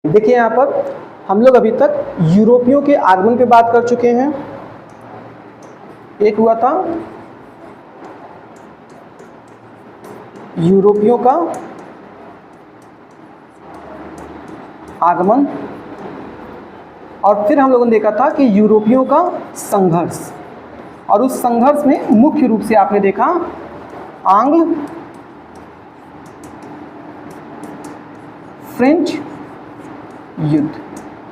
देखिए यहाँ पर हम लोग अभी तक यूरोपियों के आगमन पे बात कर चुके हैं। एक हुआ था यूरोपियों का आगमन, और फिर हम लोगों ने देखा था कि यूरोपियों का संघर्ष, और उस संघर्ष में मुख्य रूप से आपने देखा आंग्ल फ्रेंच युद्ध,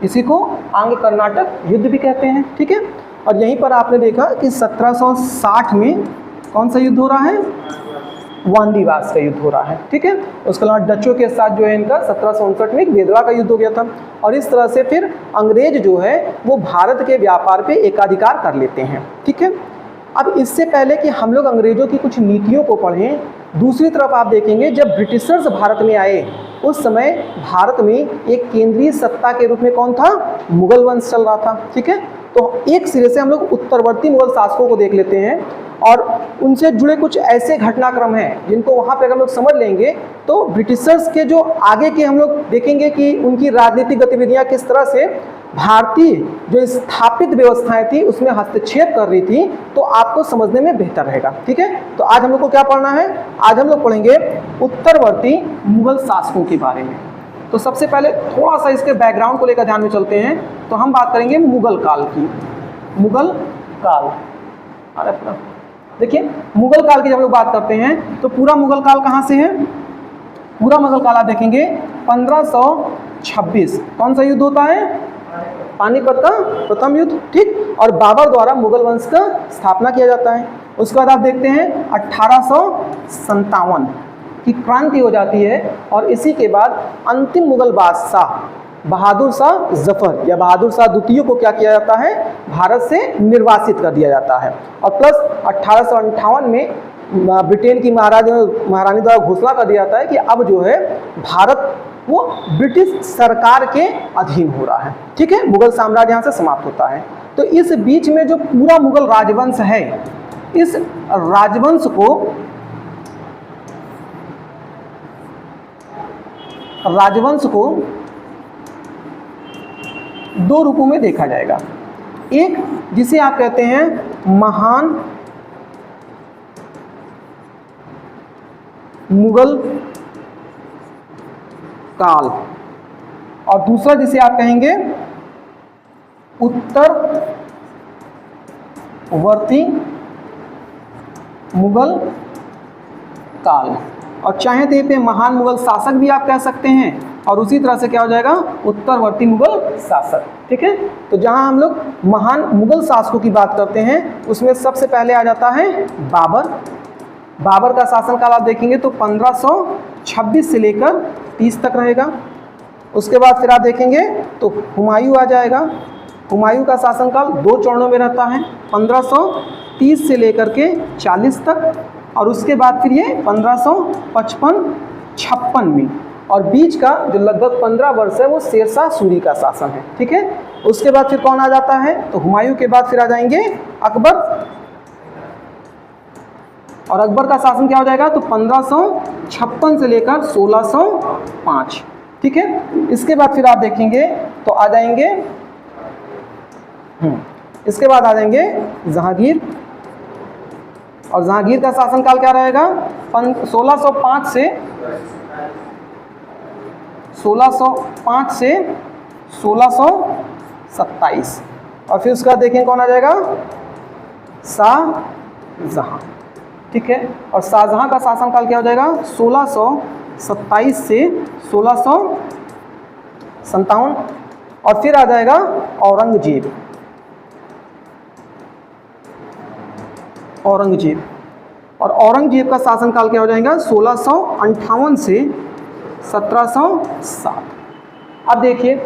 इसी को आंग्ल कर्नाटक युद्ध भी कहते हैं। ठीक है, और यहीं पर आपने देखा कि 1760 में कौन सा युद्ध हो रहा है, वांडीवास का युद्ध हो रहा है। ठीक है, उसके अलावा डचों के साथ जो है इनका 1759 में एक बेदवा का युद्ध हो गया था, और इस तरह से फिर अंग्रेज जो है वो भारत के व्यापार पे एकाधिकार कर लेते हैं। ठीक है, अब इससे पहले कि हम लोग अंग्रेजों की कुछ नीतियों को पढ़ें, दूसरी तरफ आप देखेंगे जब ब्रिटिशर्स भारत में आए उस समय भारत में एक केंद्रीय सत्ता के रूप में कौन था, मुगल वंश चल रहा था। ठीक है, तो एक सिरे से हम लोग उत्तरवर्ती मुगल शासकों को देख लेते हैं, और उनसे जुड़े कुछ ऐसे घटनाक्रम हैं जिनको वहाँ पे अगर हम लोग समझ लेंगे तो ब्रिटिशर्स के जो आगे के हम लोग देखेंगे कि उनकी राजनीतिक गतिविधियाँ किस तरह से भारतीय जो स्थापित व्यवस्थाएं थी उसमें हस्तक्षेप कर रही थी, तो आपको समझने में बेहतर रहेगा। ठीक है, तो आज हम लोग को क्या पढ़ना है, आज हम लोग पढ़ेंगे उत्तरवर्ती मुगल शासकों के बारे में। तो सबसे पहले थोड़ा सा इसके बैकग्राउंड को लेकर ध्यान में चलते हैं, तो हम बात करेंगे मुगल काल की। मुगल काल, अरे देखिए मुगल काल की जब लोग बात करते हैं तो पूरा मुगल काल कहाँ से है, पूरा मुगल काल आप देखेंगे 1526 कौन सा युद्ध होता है, पानीपत का प्रथम युद्ध। ठीक, और बाबर द्वारा मुगल वंश का स्थापना किया जाता है। उसके बाद आप देखते हैं 1857 की क्रांति हो जाती है, और इसी के बाद अंतिम मुगल बादशाह बहादुर शाह जफर या बहादुर शाह द्वितीय को क्या किया जाता है, भारत से निर्वासित कर दिया जाता है। और प्लस 1858 में ब्रिटेन की महारानी द्वारा घोषणा कर दिया जाता है कि अब जो है भारत वो ब्रिटिश सरकार के अधीन हो रहा है। ठीक है, मुगल साम्राज्य यहाँ से समाप्त होता है। तो इस बीच में जो पूरा मुगल राजवंश है, इस राजवंश को दो रूपों में देखा जाएगा। एक जिसे आप कहते हैं महान मुगल काल, और दूसरा जिसे आप कहेंगे उत्तरवर्ती मुगल काल, और चाहे तो पे महान मुगल शासक भी आप कह सकते हैं, और उसी तरह से क्या हो जाएगा, उत्तरवर्ती मुगल शासक। ठीक है, तो जहां हम लोग महान मुगल शासकों की बात करते हैं उसमें सबसे पहले आ जाता है बाबर। बाबर का शासनकाल आप देखेंगे तो 1526 से लेकर 30 तक रहेगा। उसके बाद फिर आप देखेंगे तो हुमायूं आ जाएगा। हुमायूं का शासनकाल दो चरणों में रहता है, 1530 से लेकर के 40 तक, और उसके बाद फिर ये 1555-56 में, और बीच का जो लगभग 15 वर्ष है वो शेरशाह सूरी का शासन है। ठीक है, उसके बाद फिर कौन आ जाता है, तो हुमायूं के बाद फिर आ जाएंगे अकबर, और अकबर का शासन क्या हो जाएगा, तो 1556 से लेकर 1605। ठीक है, इसके बाद फिर आप देखेंगे तो आ जाएंगे इसके बाद आ जाएंगे जहांगीर, और जहांगीर का शासनकाल क्या रहेगा, 1605 से 1627, और फिर उसका देखें कौन आ जाएगा, शाहजहां। ठीक है, और शाहजहां का शासनकाल क्या हो जाएगा, 1627 से 1657, और फिर आ जाएगा औरंगजेब। और औरंगजेब का शासनकाल क्या हो जाएगा, 1658 से 1707। अब देखिए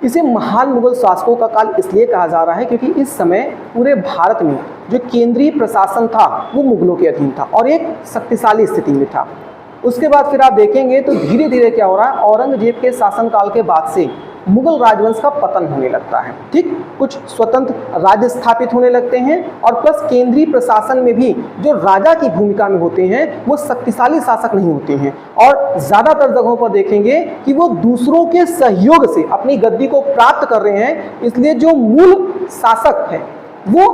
इसे महान मुगल शासकों का काल इसलिए कहा जा रहा है क्योंकि इस समय पूरे भारत में जो केंद्रीय प्रशासन था वो मुगलों के अधीन था और एक शक्तिशाली स्थिति में था। उसके बाद फिर आप देखेंगे तो धीरे धीरे क्या हो रहा है, औरंगजेब के शासनकाल के बाद से मुगल राजवंश का पतन होने लगता है। ठीक, कुछ स्वतंत्र राज्य स्थापित होने लगते हैं और प्लस केंद्रीय प्रशासन में भी जो राजा की भूमिका में होते हैं वो शक्तिशाली शासक नहीं होते हैं और ज़्यादातर जगहों पर देखेंगे कि वो दूसरों के सहयोग से अपनी गद्दी को प्राप्त कर रहे हैं। इसलिए जो मूल शासक है वो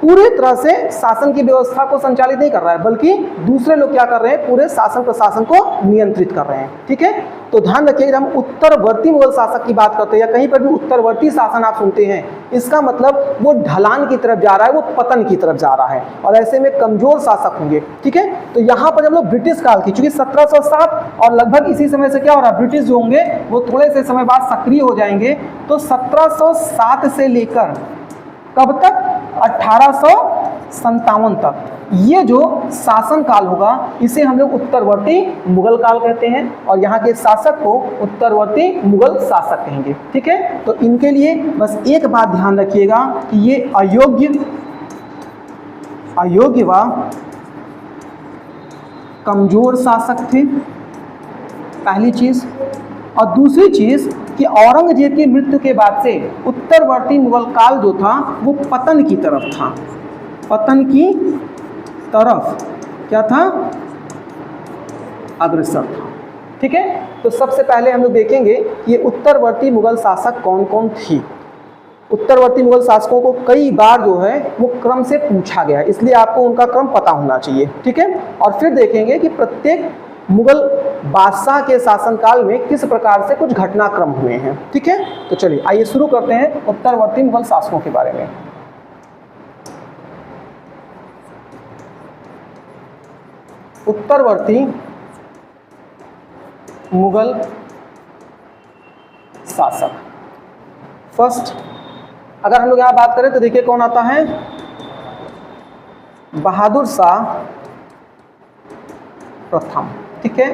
पूरे तरह से शासन की व्यवस्था को संचालित नहीं कर रहा है, बल्कि दूसरे लोग क्या कर रहे हैं, पूरे शासन प्रशासन को नियंत्रित कर रहे हैं। ठीक है, तो ध्यान रखिए, हम उत्तरवर्ती मुगल शासक की बात करते हैं या कहीं पर भी उत्तरवर्ती शासन आप सुनते हैं, इसका मतलब वो ढलान की तरफ जा रहा है, वो पतन की तरफ जा रहा है और ऐसे में कमजोर शासक होंगे। ठीक है, तो यहाँ पर जब लोग ब्रिटिश काल की, चूंकि 1707 और लगभग इसी समय से क्या हो रहा है, ब्रिटिश जो होंगे वो थोड़े से समय बाद सक्रिय हो जाएंगे। तो 1707 से लेकर कब तक, 1857 तक ये जो शासन काल होगा इसे हम लोग उत्तरवर्ती मुगल काल कहते हैं और यहाँ के शासक को उत्तरवर्ती मुगल शासक कहेंगे। ठीक है, तो इनके लिए बस एक बात ध्यान रखिएगा कि ये अयोग्य व कमजोर शासक थे, पहली चीज। और दूसरी चीज कि औरंगजेब की मृत्यु के बाद से उत्तरवर्ती मुगल काल जो था वो पतन की तरफ था, पतन की तरफ क्या था, अग्रसर था। ठीक है, तो सबसे पहले हम लोग देखेंगे कि ये उत्तरवर्ती मुगल शासक कौन कौन थी। उत्तरवर्ती मुगल शासकों को कई बार जो है वो क्रम से पूछा गया, इसलिए आपको उनका क्रम पता होना चाहिए। ठीक है, और फिर देखेंगे कि प्रत्येक मुगल बादशाह के शासनकाल में किस प्रकार से कुछ घटनाक्रम हुए हैं। ठीक है, तो चलिए आइए शुरू करते हैं उत्तरवर्ती मुगल शासकों के बारे में। उत्तरवर्ती मुगल शासक, फर्स्ट अगर हम लोग यहाँ बात करें तो देखिए कौन आता है, बहादुर शाह प्रथम। ठीक है,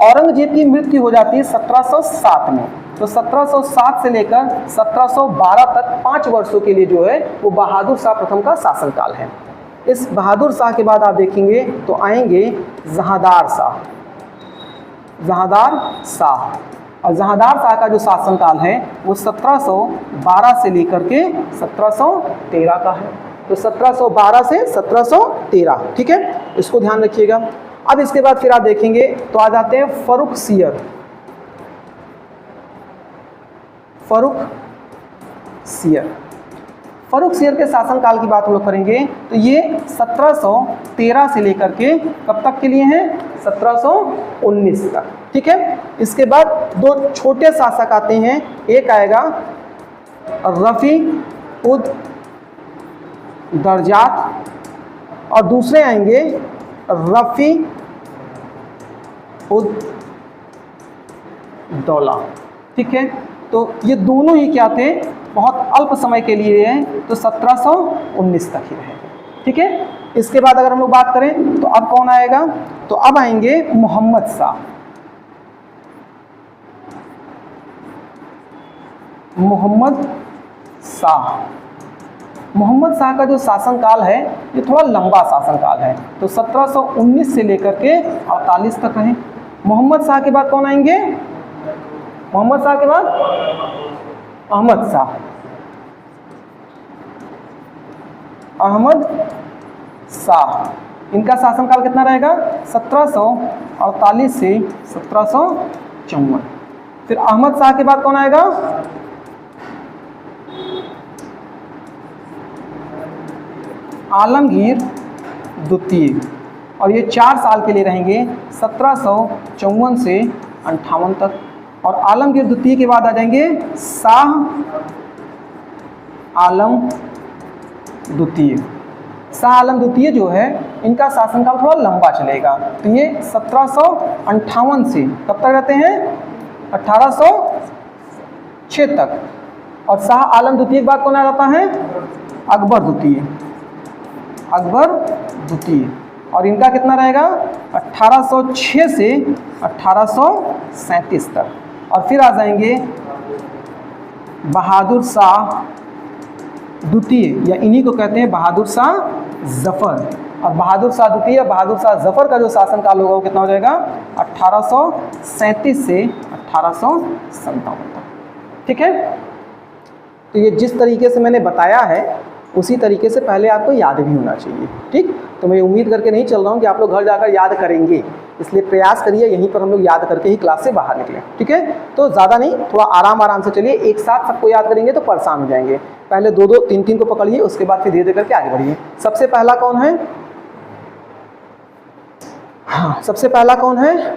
औरंगजेब की मृत्यु हो जाती है 1707 में, तो 1707 से लेकर 1712 तक 5 वर्षों के लिए जो है वो बहादुर शाह प्रथम का शासनकाल है। इस बहादुर शाह के बाद आप देखेंगे तो आएंगे जहांदार शाह, जहांदार शाह। और जहांदार शाह का जो शासनकाल है वो 1712 से लेकर के 1713 का है, तो 1712 से 1713। ठीक है, इसको ध्यान रखिएगा। अब इसके बाद फिर आप देखेंगे तो आ जाते हैं फर्रुखसियर, फर्रुखसियर के शासनकाल की बात हम लोग करेंगे तो ये 1713 से लेकर के कब तक के लिए हैं, 1719 तक। ठीक है, इसके बाद दो छोटे शासक आते हैं, एक आएगा रफी उद दरजात और दूसरे आएंगे रफी उद दौला। ठीक है, तो ये दोनों ही क्या थे, बहुत अल्प समय के लिए हैं, तो 1719 तक ही रहे। ठीक है, इसके बाद अगर हम लोग बात करें तो अब कौन आएगा, तो अब आएंगे मोहम्मद शाह। मोहम्मद शाह का जो शासनकाल है ये थोड़ा लंबा शासनकाल है, तो 1719 से लेकर के 48 तक रहे। मोहम्मद शाह के बाद कौन आएंगे, मोहम्मद शाह के बाद अहमद शाह। इनका शासनकाल कितना रहेगा, 1748 से 1754। फिर अहमद शाह के बाद कौन आएगा, आलमगीर द्वितीय, और ये 4 साल के लिए रहेंगे 1754 से 58 तक। और आलमगीर द्वितीय के बाद आ जाएंगे शाह आलम द्वितीय। शाह आलम द्वितीय जो है इनका शासनकाल थोड़ा लंबा चलेगा, तो ये 1758 से कब तक रहते हैं, 1806 तक। और शाह आलम द्वितीय के बाद कौन आ जाता है, अकबर द्वितीय, और इनका कितना रहेगा 1806 से 1837 तक। और फिर आ जाएंगे बहादुर शाह द्वितीय, या इन्हीं को कहते हैं बहादुर शाह जफर। और बहादुर शाह द्वितीय, बहादुर शाह जफर का जो शासनकाल होगा वो कितना हो जाएगा, 1837 से 1857 तक। ठीक है। तो ये जिस तरीके से मैंने बताया है उसी तरीके से पहले आपको याद भी होना चाहिए, ठीक। तो मैं उम्मीद करके नहीं चल रहा हूँ कि आप लोग घर जाकर याद करेंगे, इसलिए प्रयास करिए यहीं पर हम लोग याद करके ही क्लास से बाहर निकलें, ठीक है। तो ज़्यादा नहीं, थोड़ा आराम से चलिए, एक साथ सबको याद करेंगे तो परेशान हो जाएंगे। पहले 2-2, 3-3 को पकड़िए, उसके बाद फिर धीरे धीरे करके आगे बढ़िए। सबसे पहला कौन है? हाँ, सबसे पहला कौन है?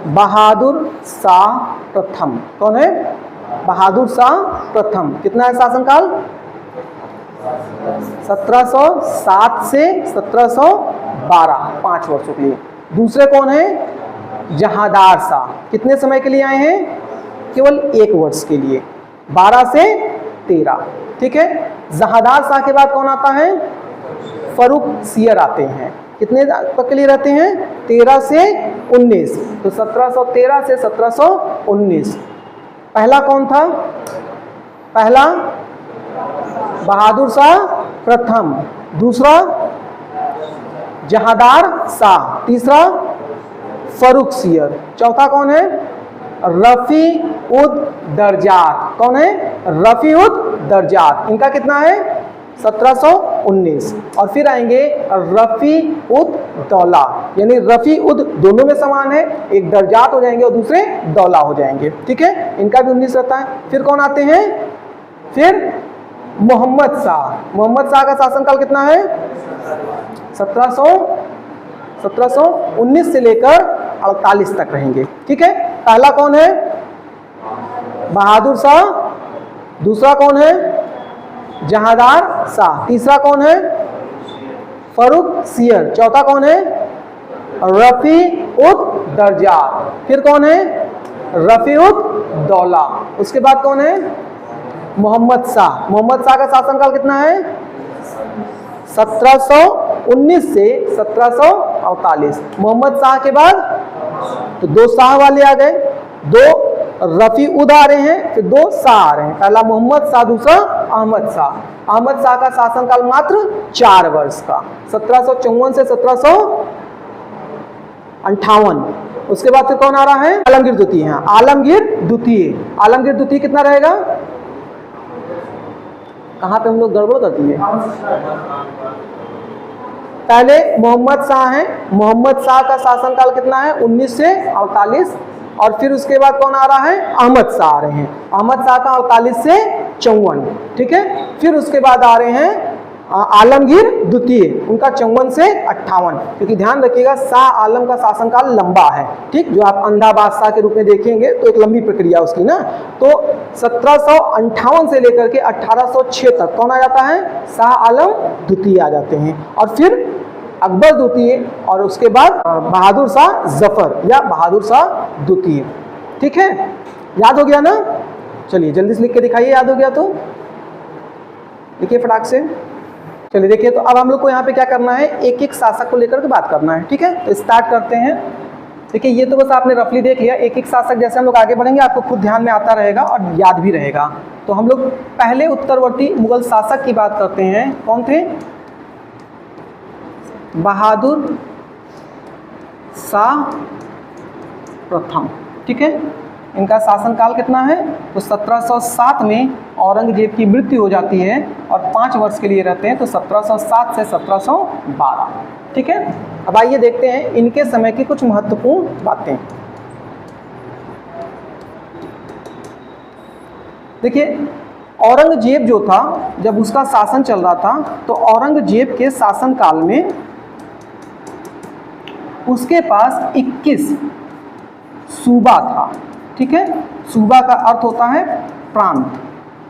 बहादुर शाह प्रथम। कौन है? बहादुर शाह प्रथम। कितना है शासनकाल? 1707 से 1712, 5 वर्षों के लिए। दूसरे कौन है? जहांदार शाह। कितने समय के लिए आए हैं? केवल 1 वर्ष के लिए, 12 से 13, ठीक है। जहांदार शाह के बाद कौन आता है? फर्रुखसियर आते हैं। कितने तक के लिए रहते हैं? 13 से 19। तो 1713 से 1719। पहला कौन था? पहला बहादुर शाह प्रथम, दूसरा जहांदार शाह, तीसरा फर्रुखसियर, चौथा कौन है? रफी उद दर्जात। कौन है? रफी उद दर्जात। इनका कितना है? 1719। और फिर आएंगे रफी उद दौला, यानी रफी उद दोनों में समान है, एक दर्जात हो जाएंगे और दूसरे दौला हो जाएंगे, ठीक है। इनका भी 19 रहता है। फिर कौन आते हैं? फिर मोहम्मद शाह। मोहम्मद शाह का शासनकाल कितना है? 1719 से लेकर 48 तक रहेंगे, ठीक है। पहला कौन है? बहादुर शाह। दूसरा कौन है? जहांदार शाह। तीसरा कौन है? फर्रुखसियर। चौथा कौन है? रफी उद दर्जात। फिर कौन है? रफी उद दौला। उसके बाद कौन है? मोहम्मद शाह। मोहम्मद शाह का शासनकाल कितना है? 1719 से 1748। मोहम्मद शाह के बाद तो 2 शाह वाले आ गए, 2 रफी उद आ रहे हैं, फिर 2 शाह आ रहे हैं। पहला मोहम्मद शाह, दूसरा अहमद शाह। अहमद शाह का शासनकाल मात्र 4 वर्ष का, 1754 से 1758। उसके बाद फिर कौन आ रहा है? आलमगीर द्वितीय। आलमगीर द्वितीय। आलमगीर द्वितीय कितना रहेगा? कहाँ पे हम लोग गड़बड़ करती है? पहले मोहम्मद शाह है, मोहम्मद शाह का शासनकाल कितना है? 19 से 48। और फिर उसके बाद कौन आ रहा है? अहमद शाह आ रहे हैं। अहमद शाह का 48 से 54, ठीक है। फिर उसके बाद आ रहे हैं आलमगीर द्वितीय, उनका 54 से 58। क्योंकि ध्यान रखिएगा शाह आलम का शासनकाल लंबा है, ठीक। जो आप अंधा बादशाह के रूप में देखेंगे तो एक लंबी प्रक्रिया उसकी ना। तो 1758 से लेकर के 1806 तक कौन आ जाता है? शाह आलम द्वितीय आ जाते हैं। और फिर अकबर द्वितीय, और उसके बाद बहादुर शाह जफर या बहादुर शाह द्वितीय, ठीक है। याद हो गया ना? चलिए जल्दी से लिख के दिखाइए, याद हो गया तो लिखिए फटाक से। चलिए देखिए, तो अब हम लोग को यहाँ पे क्या करना है? एक एक शासक को लेकर के बात करना है, ठीक है। तो स्टार्ट करते हैं। देखिए ये तो बस आपने रफली देख लिया, एक एक शासक जैसे हम लोग आगे बढ़ेंगे आपको खुद ध्यान में आता रहेगा और याद भी रहेगा। तो हम लोग पहले उत्तरवर्ती मुगल शासक की बात करते हैं। कौन थे? बहादुर शाह प्रथम, ठीक है। इनका शासनकाल कितना है? तो 1707 में औरंगजेब की मृत्यु हो जाती है और 5 वर्ष के लिए रहते हैं, तो 1707 से 1712, ठीक है। अब आइए देखते हैं इनके समय की कुछ महत्वपूर्ण बातें। देखिए औरंगजेब जो था, जब उसका शासन चल रहा था तो औरंगजेब के शासनकाल में उसके पास 21 सूबा था, ठीक है। सूबा का अर्थ होता है प्रांत।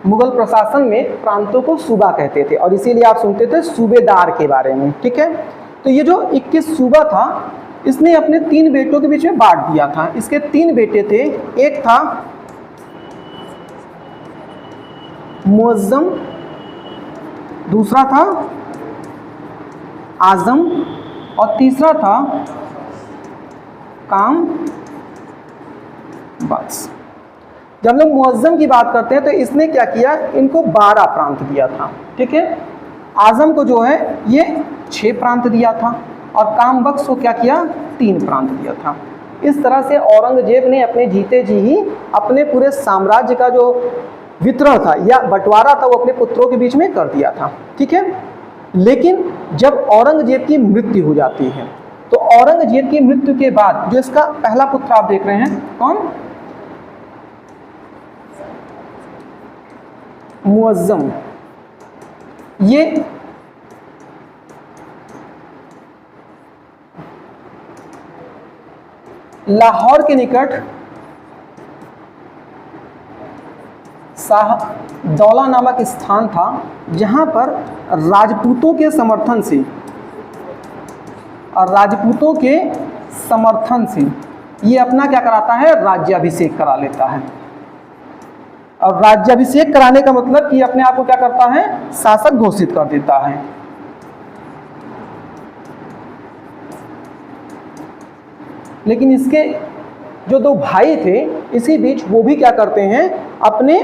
मुगल प्रशासन में प्रांतों को सूबा कहते थे और इसीलिए आप सुनते थे सूबेदार के बारे में, ठीक है। तो ये जो 21 सूबा था, इसने अपने 3 बेटों के बीच में बांट दिया था। इसके 3 बेटे थे, एक था मुअज्जम, दूसरा था आजम और तीसरा था काम बख्श। जब हम लोग मुअज्जम की बात करते हैं तो इसने क्या किया? इनको 12 प्रांत दिया था, ठीक है। आजम को जो है ये 6 प्रांत दिया था और काम बख्श को क्या किया? 3 प्रांत दिया था। इस तरह से औरंगजेब ने अपने जीते जी ही अपने पूरे साम्राज्य का जो वितरण था या बंटवारा था वो अपने पुत्रों के बीच में कर दिया था, ठीक है। लेकिन जब औरंगजेब की मृत्यु हो जाती है तो औरंगजेब की मृत्यु के बाद जो इसका पहला पुत्र आप देख रहे हैं, कौन? मुअज्जम। ये लाहौर के निकट शाहदौला नामक स्थान था जहां पर राजपूतों के समर्थन से ये अपना क्या कराता है, राज्याभिषेक करा लेता है। और राज्याभिषेक कराने का मतलब कि अपने आप को क्या करता है, शासक घोषित कर देता है। लेकिन इसके जो दो भाई थे इसी बीच वो भी क्या करते हैं, अपने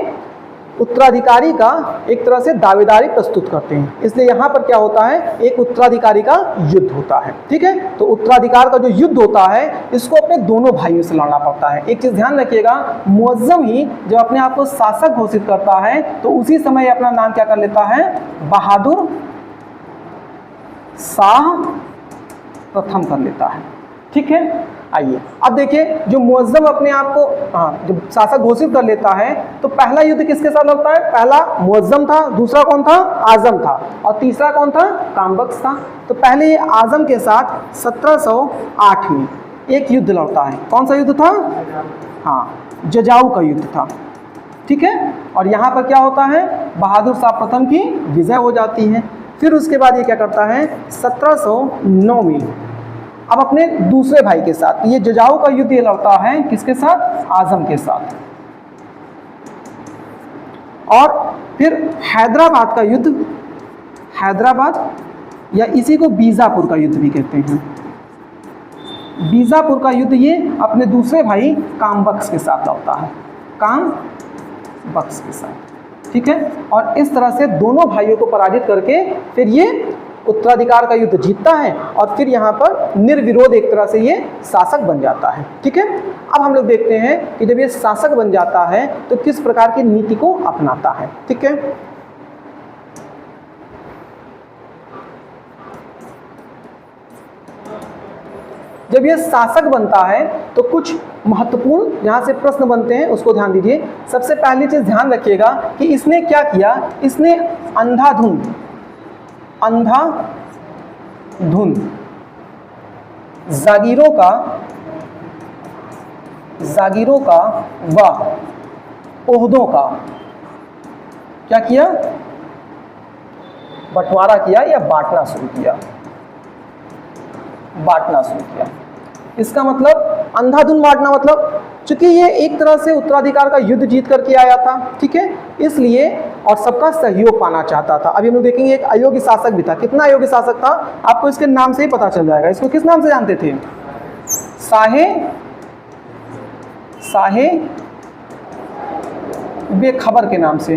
उत्तराधिकारी का एक तरह से दावेदारी प्रस्तुत करते हैं। इसलिए यहाँ पर क्या होता है, एक उत्तराधिकारी का युद्ध होता है, ठीक है। तो उत्तराधिकार का जो युद्ध होता है इसको अपने दोनों भाइयों से लड़ना पड़ता है। एक चीज ध्यान रखिएगा, मुअज्जम ही जब अपने आप को शासक घोषित करता है तो उसी समय अपना नाम क्या कर लेता है, बहादुर शाह प्रथम कर लेता है, ठीक है। आइए अब देखिए, जो मुअज्जम अपने आप को जब शासक घोषित कर लेता है तो पहला युद्ध किसके साथ लड़ता है, पहला मुअज्जम था, दूसरा कौन था, आजम था, और तीसरा कौन था, कामबख्श था। तो पहले ये आजम के साथ 1708 में एक युद्ध लड़ता है। कौन सा युद्ध था, जजाऊ का युद्ध था, ठीक है। और यहाँ पर क्या होता है, बहादुर शाह प्रथम की विजय हो जाती है। फिर उसके बाद ये क्या करता है, 1709 में अब अपने दूसरे भाई के साथ ये जजाऊ का युद्ध ये लड़ता है, किसके साथ, आजम के साथ। और फिर हैदराबाद का युद्ध, हैदराबाद या इसी को बीजापुर का युद्ध भी कहते हैं, बीजापुर का युद्ध ये अपने दूसरे भाई कामबख्श के साथ लड़ता है, कामबख्श के साथ, ठीक है। और इस तरह से दोनों भाइयों को पराजित करके फिर ये उत्तराधिकार का युद्ध जीतता है और फिर यहाँ पर निर्विरोध एक तरह से ये शासक बन जाता है, ठीक है। अब हम लोग देखते हैं कि जब ये शासक बन जाता है तो किस प्रकार की नीति को अपनाता है, ठीक है। जब ये शासक बनता है तो कुछ महत्वपूर्ण यहाँ से प्रश्न बनते हैं, उसको ध्यान दीजिए। सबसे पहली चीज ध्यान रखिएगा कि इसने क्या किया, इसने अंधाधुंध जागीरों का व ओहदों का क्या किया, बंटवारा किया या बांटना शुरू किया। इसका मतलब अंधाधुंध बांटना, मतलब चूंकि ये एक तरह से उत्तराधिकार का युद्ध जीत करके आया था, ठीक है, इसलिए और सबका सहयोग पाना चाहता था। अभी हम लोग देखेंगे एक अयोग्य शासक भी था। कितना अयोग्य शासक था, आपको इसके नाम से ही पता चल जाएगा। इसको किस नाम से जानते थे, साहे बेखबर के नाम से,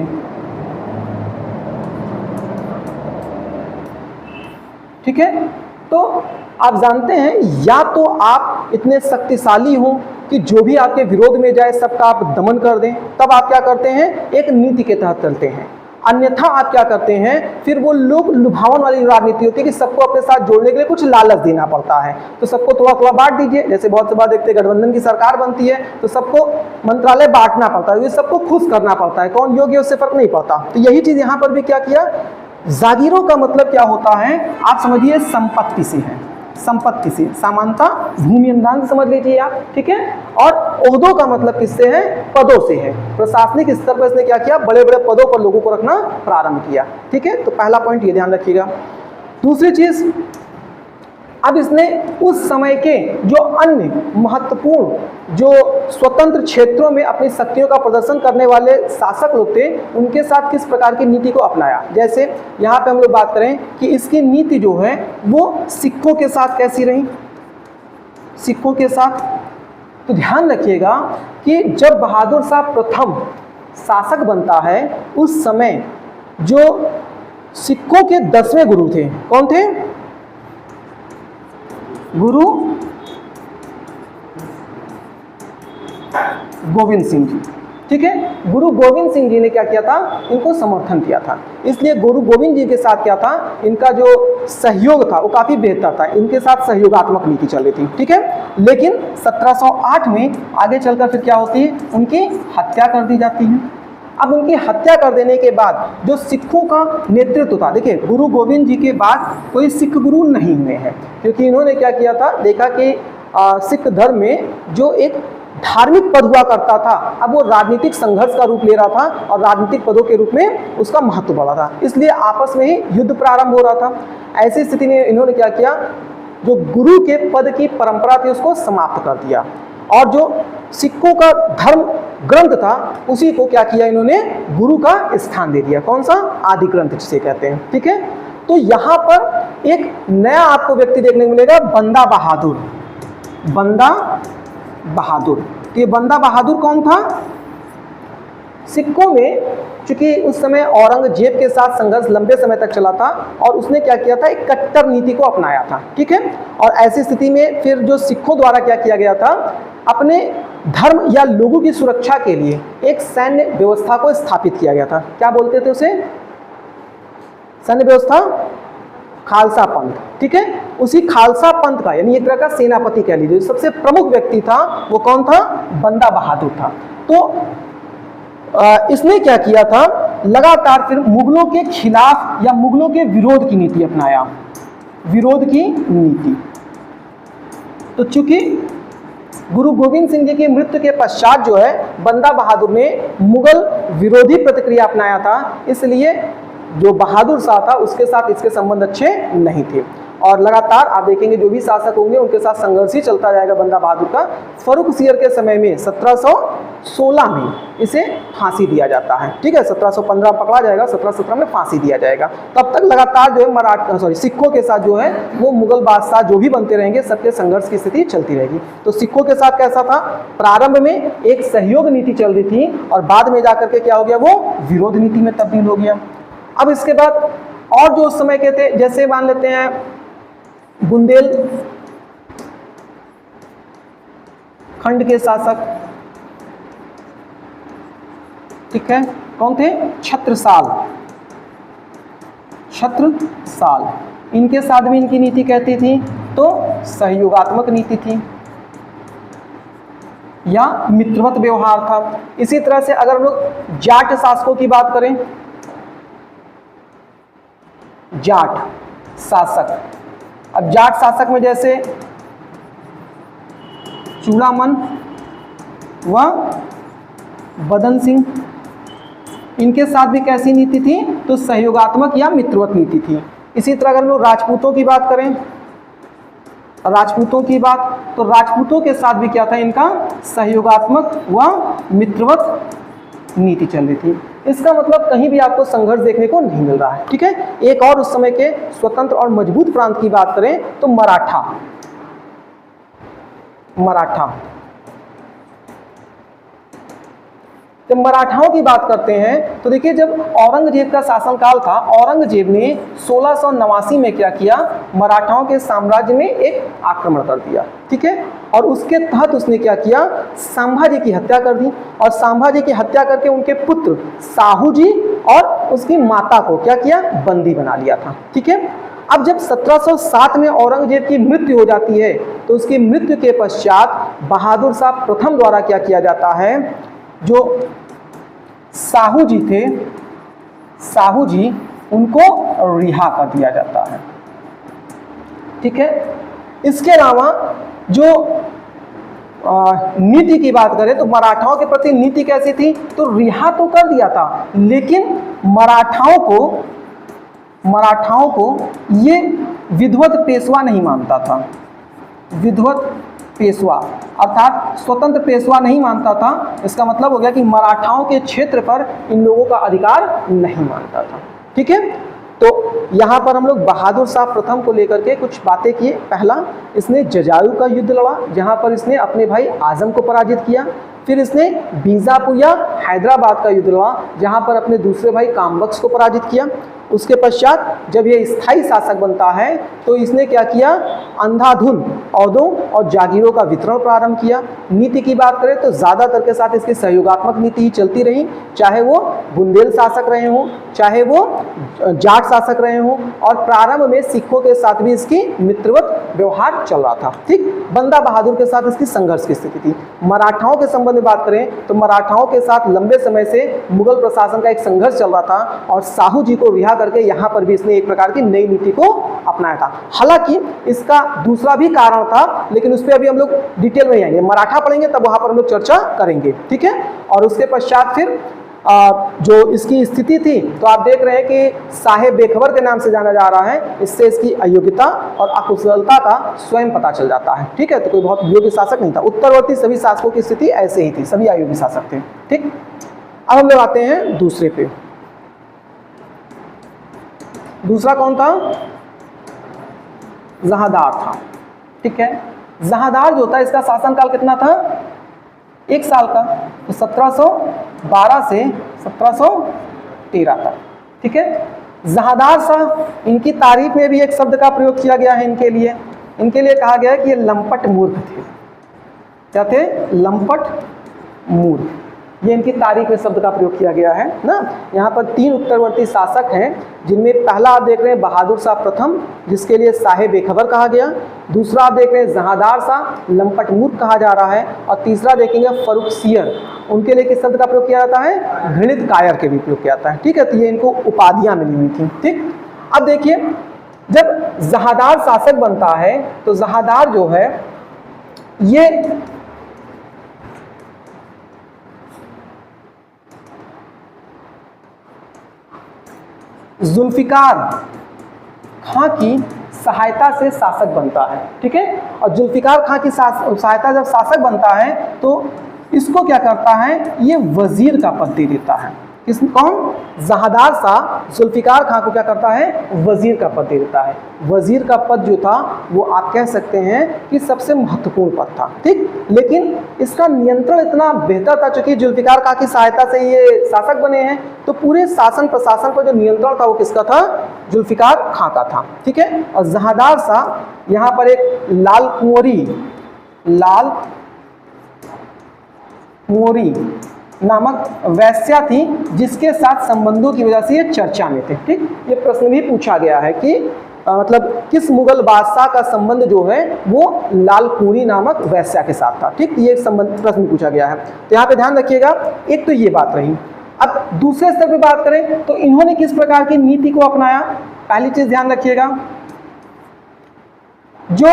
ठीक है। तो आप जानते हैं, या तो आप इतने शक्तिशाली हो कि जो भी आपके विरोध में जाए सबका आप दमन कर दें, तब आप क्या करते हैं, एक नीति के तहत चलते हैं। अन्यथा आप क्या करते हैं, फिर वो लोग लुभावन वाली राजनीति होती है कि सबको अपने साथ जोड़ने के लिए कुछ लालच देना पड़ता है, तो सबको थोड़ा थोड़ा बांट दीजिए। जैसे बहुत से बार देखते हैं गठबंधन की सरकार बनती है तो सबको मंत्रालय बांटना पड़ता है, ये सबको खुश करना पड़ता है, कौन योग्य उससे फर्क नहीं पड़ता। तो यही चीज यहाँ पर भी क्या किया, जागीरों का मतलब क्या होता है, आप समझिए संपत्ति से है, संपत्ति से, सामान्यता भूमि अनुदान से समझ लीजिए आप, ठीक है। और ओहदों का मतलब किससे है, पदों से है। प्रशासनिक स्तर पर इसने क्या किया, बड़े बड़े पदों पर लोगों को रखना प्रारंभ किया, ठीक है। तो पहला पॉइंट ये ध्यान रखिएगा। दूसरी चीज, अब इसने उस समय के जो अन्य महत्वपूर्ण जो स्वतंत्र क्षेत्रों में अपनी शक्तियों का प्रदर्शन करने वाले शासक लोग थे, उनके साथ किस प्रकार की नीति को अपनाया। जैसे यहाँ पे हम लोग बात करें कि इसकी नीति जो है वो सिखों के साथ कैसी रही, सिखों के साथ। तो ध्यान रखिएगा कि जब बहादुर शाह प्रथम शासक बनता है उस समय जो सिखों के 10वें गुरु थे, कौन थे, गुरु गोविंद सिंह जी। ठीक है, गुरु गोविंद सिंह जी ने क्या किया था, इनको समर्थन किया था। इसलिए गुरु गोविंद जी के साथ क्या था, इनका जो सहयोग था वो काफ़ी बेहतर था, इनके साथ सहयोगात्मक नीति चल रही थी। ठीक है, लेकिन 1708 में आगे चलकर फिर क्या होती है, उनकी हत्या कर दी जाती है। अब उनकी हत्या कर देने के बाद जो सिखों का नेतृत्व था, देखिए गुरु गोविंद जी के बाद कोई सिख गुरु नहीं हुए हैं, क्योंकि इन्होंने क्या किया था, देखा कि सिख धर्म में जो एक धार्मिक पद हुआ करता था, अब वो राजनीतिक संघर्ष का रूप ले रहा था और राजनीतिक पदों के रूप में उसका महत्व बढ़ा था, इसलिए आपस में ही युद्ध प्रारंभ हो रहा था। ऐसी स्थिति में इन्होंने क्या किया, जो गुरु के पद की परंपरा थी उसको समाप्त कर दिया और जो सिखों का धर्म ग्रंथ था उसी को क्या किया, इन्होंने गुरु का स्थान दे दिया। कौन सा, आदि ग्रंथ जिसे कहते हैं। ठीक है, तो यहाँ पर एक नया आपको व्यक्ति देखने को मिलेगा, बंदा बहादुर। बंदा बहादुर, तो ये बंदा बहादुर कौन था, सिखों में चूंकि उस समय औरंगजेब के साथ संघर्ष लंबे समय तक चला था और उसने क्या किया था, एक कट्टर नीति को अपनाया था। ठीक है, और ऐसी स्थिति में फिर जो सिखों द्वारा क्या किया गया था, अपने धर्म या लोगों की सुरक्षा के लिए एक सैन्य व्यवस्था को स्थापित किया गया था। क्या बोलते थे उसे, सैन्य व्यवस्था, खालसा पंथ। ठीक है, उसी खालसा पंथ का यानी एक तरह का सेनापति कह लीजिए, सबसे प्रमुख व्यक्ति था वो कौन था, बंदा बहादुर था। तो इसने क्या किया था, लगातार फिर मुगलों के खिलाफ या मुगलों के विरोध की नीति अपनाया, विरोध की नीति। तो चूंकि गुरु गोविंद सिंह जी की मृत्यु के पश्चात जो है बंदा बहादुर ने मुगल विरोधी प्रतिक्रिया अपनाया था, इसलिए जो बहादुर शाह था उसके साथ इसके संबंध अच्छे नहीं थे और लगातार आप देखेंगे जो भी शासक होंगे उनके साथ संघर्ष ही चलता जाएगा बंदा बहादुर का। फर्रुखसियर के समय में 1716 में इसे फांसी दिया जाता है। ठीक है, 1715 पकड़ा जाएगा, 1717 में फांसी दिया जाएगा। तब तक लगातार जो है सिखों के साथ जो है वो मुगल बादशाह जो भी बनते रहेंगे, सबके संघर्ष की स्थिति चलती रहेगी। तो सिखों के साथ कैसा था, प्रारंभ में एक सहयोग नीति चल रही थी और बाद में जाकर के क्या हो गया, वो विरोध नीति में तब्दील हो गया। अब इसके बाद और जो उस समय के थे, जैसे मान लेते हैं बुंदेल खंड के शासक, ठीक है, कौन थे, छत्रसाल। छत्रसाल, इनके साथ भी इनकी नीति कहती थी तो सहयोगात्मक नीति थी या मित्रवत व्यवहार था। इसी तरह से अगर हम लोग जाट शासकों की बात करें, जाट शासक, अब जाट शासक में जैसे चूड़ामन व बदन सिंह, इनके साथ भी कैसी नीति थी, तो सहयोगात्मक या मित्रवत नीति थी। इसी तरह अगर हम लोग राजपूतों की बात करें, राजपूतों की बात, तो राजपूतों के साथ भी क्या था, इनका सहयोगात्मक व मित्रवत नीति चल रही थी। इसका मतलब कहीं भी आपको संघर्ष देखने को नहीं मिल रहा है। ठीक है, एक और उस समय के स्वतंत्र और मजबूत प्रांत की बात करें तो मराठा। मराठा, जब मराठाओं की बात करते हैं तो देखिए जब औरंगजेब का शासनकाल था, औरंगजेब ने 1689 में क्या किया, मराठाओं के साम्राज्य में एक आक्रमण कर दिया। ठीक है, और उसके तहत उसने क्या किया, संभाजी की हत्या कर दी और संभाजी की हत्या करके उनके पुत्र साहू जी और उसकी माता को क्या किया, बंदी बना लिया था। ठीक है, अब जब 1707 में औरंगजेब की मृत्यु हो जाती है तो उसकी मृत्यु के पश्चात बहादुर शाह प्रथम द्वारा क्या किया जाता है, जो साहू जी थे, साहू जी उनको रिहा कर दिया जाता है। ठीक है, इसके अलावा जो नीति की बात करें तो मराठाओं के प्रति नीति कैसी थी, तो रिहा तो कर दिया था लेकिन मराठाओं को ये विधिवत पेशवा नहीं मानता था। विधिवत पेशवा अर्थात स्वतंत्र पेशवा नहीं मानता था। इसका मतलब हो गया कि मराठाओं के क्षेत्र पर इन लोगों का अधिकार नहीं मानता था। ठीक है, तो यहाँ पर हम लोग बहादुर शाह प्रथम को लेकर के कुछ बातें किए। पहला, इसने जजायू का युद्ध लड़ा जहाँ पर इसने अपने भाई आजम को पराजित किया। फिर इसने बीजापुर या हैदराबाद का युद्ध लड़ा, जहां पर अपने दूसरे भाई कामबख्श को पराजित किया। उसके पश्चात जब ये स्थायी शासक बनता है तो इसने क्या किया, अंधाधुन औहदों और जागीरों का वितरण प्रारंभ किया। नीति की बात करें तो ज़्यादातर के साथ इसकी सहयोगात्मक नीति ही चलती रही, चाहे वो बुंदेल शासक रहे हों, चाहे वो जाट शासक रहे हों, और प्रारंभ में सिखों के साथ भी इसकी मित्रवत व्यवहार चल रहा था। ठीक, बंदा बहादुर के साथ इसकी संघर्ष की स्थिति थी। मराठाओं के संबंध में बात करें तो मराठाओं के साथ लंबे समय से मुगल प्रशासन का एक संघर्ष चल रहा था, और साहू जी को रिहा करके यहाँ पर भी इसने एक प्रकार की नई नीति को अपनाया था। हालांकि इसका दूसरा भी कारण था, लेकिन उस पर अभी हम लोग डिटेल में आएंगे, मराठा पढ़ेंगे तब वहां पर हम लोग चर्चा करेंगे। ठीक है, और उसके पश्चात फिर जो इसकी स्थिति थी, तो आप देख रहे हैं कि साहेब बेखबर के नाम से जाना जा रहा है। इससे इसकी अयोग्यता और अकुशलता का स्वयं पता चल जाता है। ठीक है, तो कोई बहुत योग्य शासक नहीं था। उत्तरवर्ती सभी शासकों की स्थिति ऐसे ही थी, सभी अयोग्य शासक थे। ठीक, अब हम लोग आते हैं दूसरे पे। दूसरा कौन था? जहादार था। ठीक है, जहादार जो था इसका शासनकाल कितना था? 1 साल का, तो 1712 से 1713 तक। ठीक है, जहादार शाह, इनकी तारीफ में भी एक शब्द का प्रयोग किया गया है इनके लिए कहा गया है कि ये लंपट मूर्ख थे। क्या थे? लंपट मूर्ख। ये इनकी तारीफ में शब्द का प्रयोग किया गया है ना। यहाँ पर 3 उत्तरवर्ती शासक हैं, जिनमें पहला आप देख रहे हैं बहादुर शाह प्रथम, जिसके लिए साहेब बेखबर कहा गया। दूसरा आप देख रहे हैं जहादार शाह, लंपट मूर्ख कहा जा रहा है। और तीसरा देखेंगे फर्रुखसियर, उनके लिए किस शब्द का प्रयोग किया जाता है? घृणित कायर के भी प्रयोग किया जाता है। ठीक है, तो ये इनको उपाधियां मिली हुई थी। ठीक, अब देखिए, जब जहादार शासक बनता है तो जहादार जो है ये जुल्फिकार खां की सहायता से शासक बनता है। ठीक है, और जुल्फिकार खां की सहायता जब शासक बनता है तो इसको क्या करता है? ये वजीर का पद दे देता है। कौन? जहादार शाह जुल्फिकार खां को क्या करता है? वजीर का पद दे देता है। वजीर का पद जो था वो आप कह सकते हैं कि सबसे महत्वपूर्ण पद था। ठीक, लेकिन इसका नियंत्रण इतना बेहतर था, चूंकि जुल्फिकार खां की सहायता से ये शासक बने हैं, तो पूरे शासन प्रशासन पर जो नियंत्रण था वो किसका था? जुल्फिकार खां का था। ठीक है, और जहादार शाह यहाँ पर एक लाल कुंवरी नामक वैश्या थी, जिसके साथ संबंधों की वजह से ये चर्चा में थे। ठीक, ये प्रश्न भी पूछा गया है कि मतलब किस मुगल बादशाह का संबंध जो है वो लाल कुंवरी नामक वैश्या के साथ था। ठीक, ये संबंध प्रश्न पूछा गया है, तो यहाँ पे ध्यान रखिएगा। एक तो ये बात रही। अब दूसरे स्तर पे बात करें तो इन्होंने किस प्रकार की नीति को अपनाया? पहली चीज ध्यान रखिएगा, जो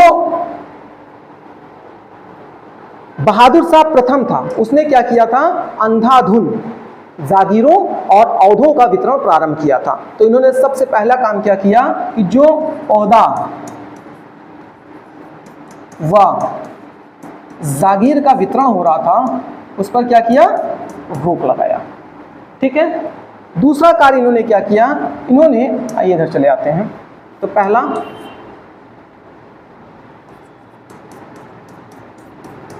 बहादुर शाह प्रथम था उसने क्या किया था? अंधाधुन जागीरों और औहदों का वितरण प्रारंभ किया था। तो इन्होंने सबसे पहला काम क्या किया कि जो औहदा व जागीर का वितरण हो रहा था उस पर क्या किया? रोक लगाया। ठीक है, दूसरा कार्य इन्होंने क्या किया? इन्होंने, आइए इधर चले आते हैं, तो पहला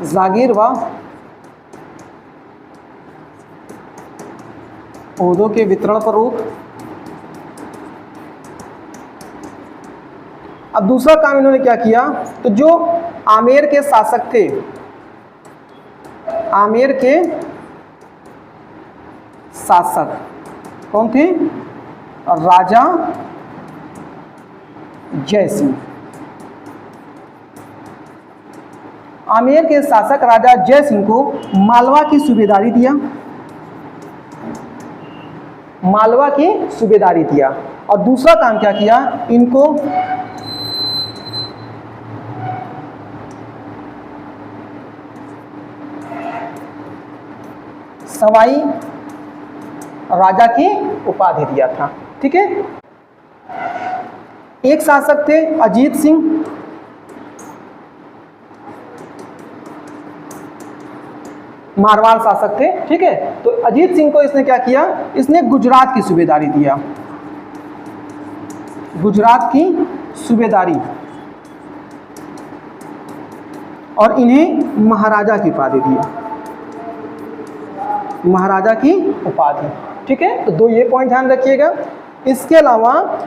जागीर व औहदों के वितरण पर रोक। अब दूसरा काम इन्होंने क्या किया? तो जो आमेर के शासक थे, आमेर के शासक कौन थे? राजा जय सिंह। आमेर के शासक राजा जय सिंह को मालवा की सूबेदारी दिया, मालवा की सूबेदारी दिया। और दूसरा काम क्या किया? इनको सवाई राजा की उपाधि दिया था। ठीक है, एक शासक थे अजीत सिंह, मारवाड़ शासक थे। ठीक है, तो अजीत सिंह को इसने क्या किया? इसने गुजरात की सूबेदारी दिया, गुजरात की सूबेदारी, और इन्हें महाराजा की उपाधि दी। महाराजा की उपाधि। ठीक है, तो 2 ये पॉइंट ध्यान रखिएगा। इसके अलावा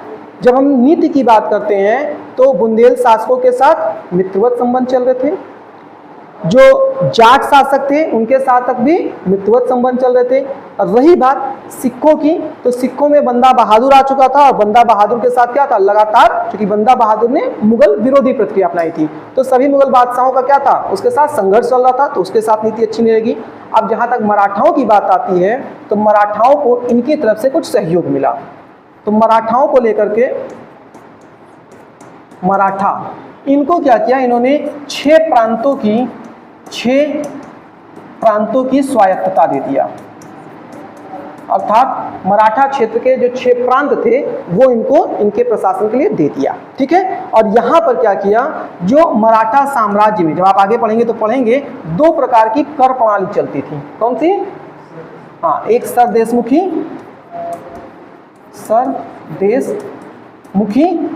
जब हम नीति की बात करते हैं तो बुंदेल शासकों के साथ मित्रवत संबंध चल रहे थे, जो जाट शासक थे उनके साथ तक भी मित्रवत संबंध चल रहे थे। और रही बात सिक्कों की, तो सिक्कों में बंदा बहादुर आ चुका था, और बंदा बहादुर के साथ क्या था, लगातार, क्योंकि बंदा बहादुर ने मुगल विरोधी प्रक्रिया अपनाई थी, तो सभी मुगल बादशाहों का क्या था, उसके साथ संघर्ष चल रहा था, तो उसके साथ नीति अच्छी नहीं लगी। अब जहाँ तक मराठाओं की बात आती है तो मराठाओं को इनकी तरफ से कुछ सहयोग मिला, तो मराठाओं को लेकर के मराठा इनको क्या किया, इन्होंने 6 प्रांतों की स्वायत्तता दे दिया। अर्थात मराठा क्षेत्र के जो 6 प्रांत थे वो इनको इनके प्रशासन के लिए दे दिया। ठीक है, और यहाँ पर क्या किया, जो मराठा साम्राज्य में, जब आप आगे पढ़ेंगे तो पढ़ेंगे, 2 प्रकार की कर प्रणाली चलती थी। कौन सी? हाँ, एक सरदेशमुखी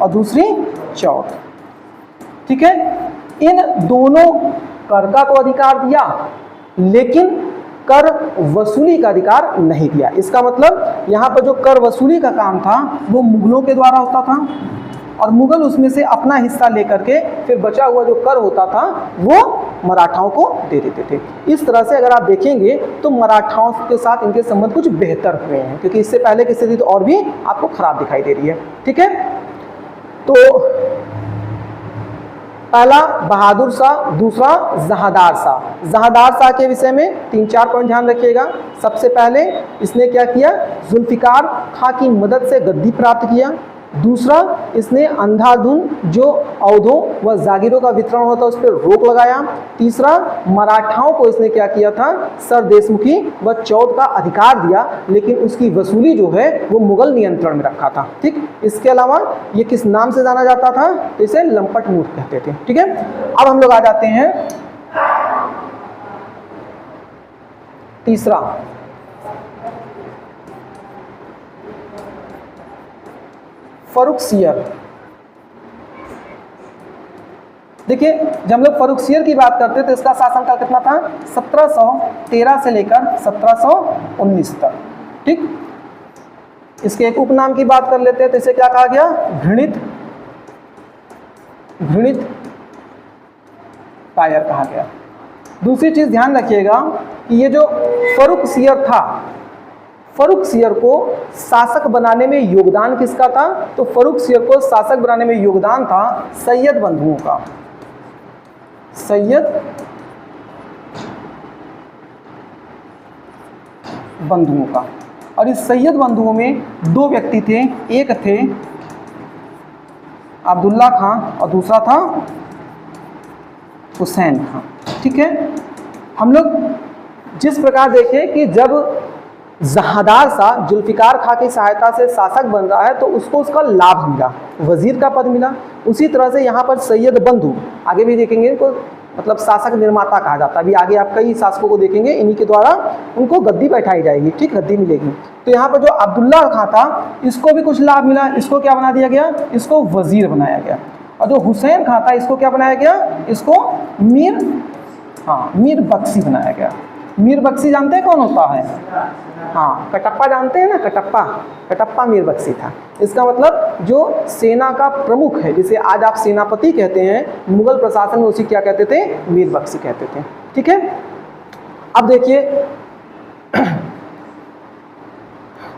और दूसरी चौथ। ठीक है, इन दोनों कर का तो अधिकार दिया, लेकिन कर वसूली का अधिकार नहीं दिया। इसका मतलब यहाँ पर जो कर वसूली का काम था वो मुगलों के द्वारा होता था, और मुगल उसमें से अपना हिस्सा लेकर के फिर बचा हुआ जो कर होता था वो मराठाओं को दे देते थे। इस तरह से अगर आप देखेंगे तो मराठाओं के साथ इनके संबंध कुछ बेहतर हुए हैं, क्योंकि इससे पहले की स्थिति तो और भी आपको खराब दिखाई दे रही है। ठीक है, तो पहला बहादुर शाह, दूसरा जहादार शाह। जहादार शाह के विषय में 3-4 पॉइंट ध्यान रखिएगा। सबसे पहले इसने क्या किया, जुल्फिकार खां की मदद से गद्दी प्राप्त किया। दूसरा, इसने अंधाधुंध जो अवधों व जागीरों का वितरण होता है उस पर रोक लगाया। तीसरा, मराठाओं को इसने क्या किया था, सरदेशमुखी व चौथ का अधिकार दिया, लेकिन उसकी वसूली जो है वो मुगल नियंत्रण में रखा था। ठीक, इसके अलावा ये किस नाम से जाना जाता था, तो इसे लंपट मूर्ख कहते थे। ठीक है, अब हम लोग आ जाते हैं तीसरा, फर्रुखसियर। देखिए, जब हम लोग फर्रुखसियर की बात करते हैं तो इसका शासनकाल कितना था, 1713 से लेकर 1719 तक। ठीक, इसके एक उपनाम की बात कर लेते हैं, तो इसे क्या कहा गया, घृणित कायर कहा गया। दूसरी चीज ध्यान रखिएगा कि ये जो फर्रुखसियर था, फर्रुखसियर को शासक बनाने में योगदान किसका था, तो फर्रुखसियर को शासक बनाने में योगदान था सैयद बंधुओं का। सैयद बंधुओं का, और इस सैयद बंधुओं में 2 व्यक्ति थे, एक थे अब्दुल्ला खां और दूसरा था हुसैन खां। ठीक है, हम लोग जिस प्रकार देखें कि जब जहादार शाह जुल्फिकार खां की सहायता से शासक बन रहा है तो उसको उसका लाभ मिला, वजीर का पद मिला। उसी तरह से यहाँ पर सैयद बंधु, आगे भी देखेंगे इनको मतलब शासक निर्माता कहा जाता है। अभी आगे आप कई शासकों को देखेंगे, इन्हीं के द्वारा उनको गद्दी बैठाई जाएगी। ठीक, गद्दी मिलेगी। तो यहाँ पर जो अब्दुल्ला खां था इसको भी कुछ लाभ मिला, इसको क्या बना दिया गया, इसको वजीर बनाया गया। और जो हुसैन खां था इसको क्या बनाया गया, इसको मीर बख्शी बनाया गया। मीर बख्शी जानते हैं कौन होता है, हाँ, कटप्पा जानते हैं ना, कटप्पा मीर बख्शी था। इसका मतलब जो सेना का प्रमुख है, जिसे आज आप सेनापति कहते हैं, मुगल प्रशासन में उसी क्या कहते थे, मीर बख्शी कहते थे। ठीक है, अब देखिए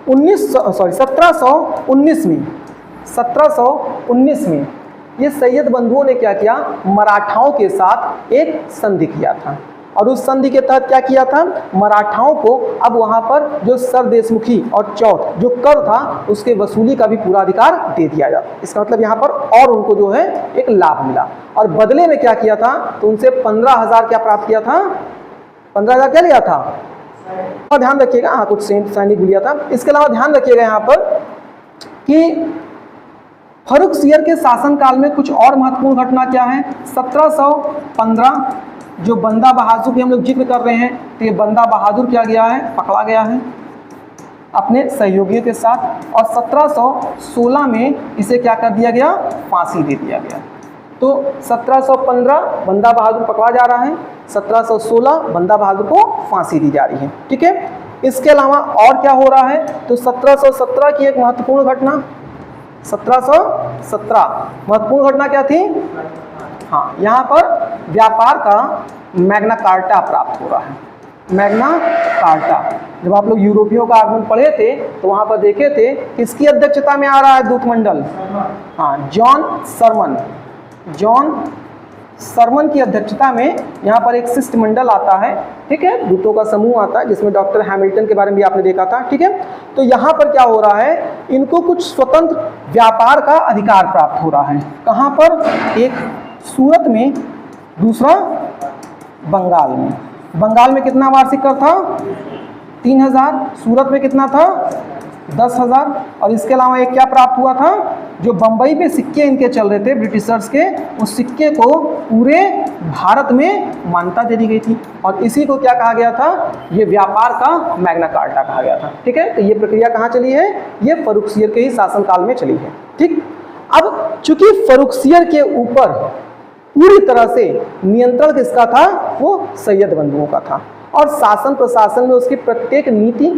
1719 में ये सैयद बंधुओं ने क्या किया, मराठाओं के साथ एक संधि किया था, और उस संधि के तहत क्या किया था, मराठाओं को अब वहां पर जो सरदेशमुखी और चौथ जो कर था उसके वसूली का भी पूरा अधिकार दे दिया जाता। इसका मतलब यहाँ पर और उनको जो है एक लाभ मिला, और बदले में क्या किया था, तो उनसे 15,000 क्या प्राप्त किया था, 15,000 क्या लिया था, और ध्यान रखिएगा, हाँ, कुछ सैनिक लिया था। इसके अलावा ध्यान रखिएगा यहाँ पर कि फर्रुखसियर के शासनकाल में कुछ और महत्वपूर्ण घटना क्या है। 1715 जो बंदा बहादुर की हम लोग जिक्र कर रहे हैं, तो ये बंदा बहादुर क्या गया है, पकड़ा गया है अपने सहयोगियों के साथ, और 1716 में इसे क्या कर दिया गया, फांसी दे दिया गया। तो 1715 बंदा बहादुर पकड़ा जा रहा है, 1716 बंदा बहादुर को फांसी दी जा रही है। ठीक है, इसके अलावा और क्या हो रहा है, तो 1717 की एक महत्वपूर्ण घटना, 1717 महत्वपूर्ण घटना क्या थी, हाँ, यहाँ पर व्यापार का मैग्ना कार्टा प्राप्त हो रहा है। मैग्ना कार्टा, जब आप लोग यूरोपियों का आगमन पढ़े थे तो वहाँ पर देखे थे किसकी अध्यक्षता में आ रहा है दूतमंडल, हाँ, जॉन सरमन की अध्यक्षता में यहाँ पर एक शिष्टमंडल आता है, ठीक है, दूतों का समूह आता है, जिसमें डॉक्टर हैमिल्टन के बारे में भी आपने देखा था, ठीक है। तो यहाँ पर क्या हो रहा है, इनको कुछ स्वतंत्र व्यापार का अधिकार प्राप्त हो रहा है। कहाँ पर, एक सूरत में, दूसरा बंगाल में। बंगाल में कितना वार्षिक कर था, 3000, सूरत में कितना था, 10,000। और इसके अलावा एक क्या प्राप्त हुआ था, जो बंबई में सिक्के इनके चल रहे थे ब्रिटिशर्स के, उस सिक्के को पूरे भारत में मान्यता दे दी गई थी, और इसी को क्या कहा गया था, ये व्यापार का मैग्ना कार्टा कहा गया था, ठीक है। तो ये प्रक्रिया कहाँ चली है, ये फर्रुखसियर के ही शासनकाल में चली है, ठीक। अब चूंकि फर्रुखसियर के ऊपर पूरी तरह से नियंत्रण किसका था, वो सैयद बंधुओं का था, और शासन प्रशासन में उसकी प्रत्येक नीति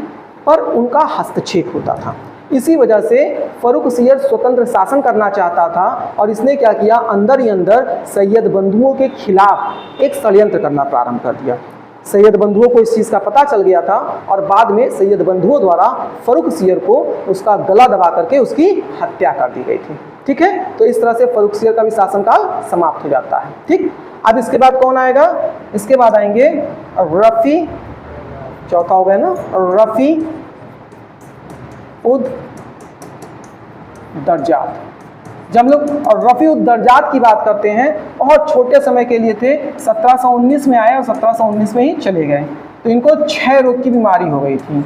पर उनका हस्तक्षेप होता था। इसी वजह से फर्रुखसियर स्वतंत्र शासन करना चाहता था, और इसने क्या किया, अंदर ही अंदर सैयद बंधुओं के खिलाफ एक षड्यंत्र करना प्रारंभ कर दिया। सैयद बंधुओं को इस चीज़ का पता चल गया था, और बाद में सैयद बंधुओं द्वारा फर्रुखसियर को उसका गला दबा करके उसकी हत्या कर दी गई थी, ठीक है। तो इस तरह से फर्रुखसियर का भी शासनकाल समाप्त हो जाता है, ठीक। अब इसके बाद कौन आएगा, इसके बाद आएंगे रफ़ी, चौथा हो गया ना, रफ़ी उद दर्जात। जब हम लोग रफ़ी उद दर्जात की बात करते हैं, बहुत छोटे समय के लिए थे, 1719 में आए और 1719 में ही चले गए। तो इनको क्षय रोग की बीमारी हो गई थी,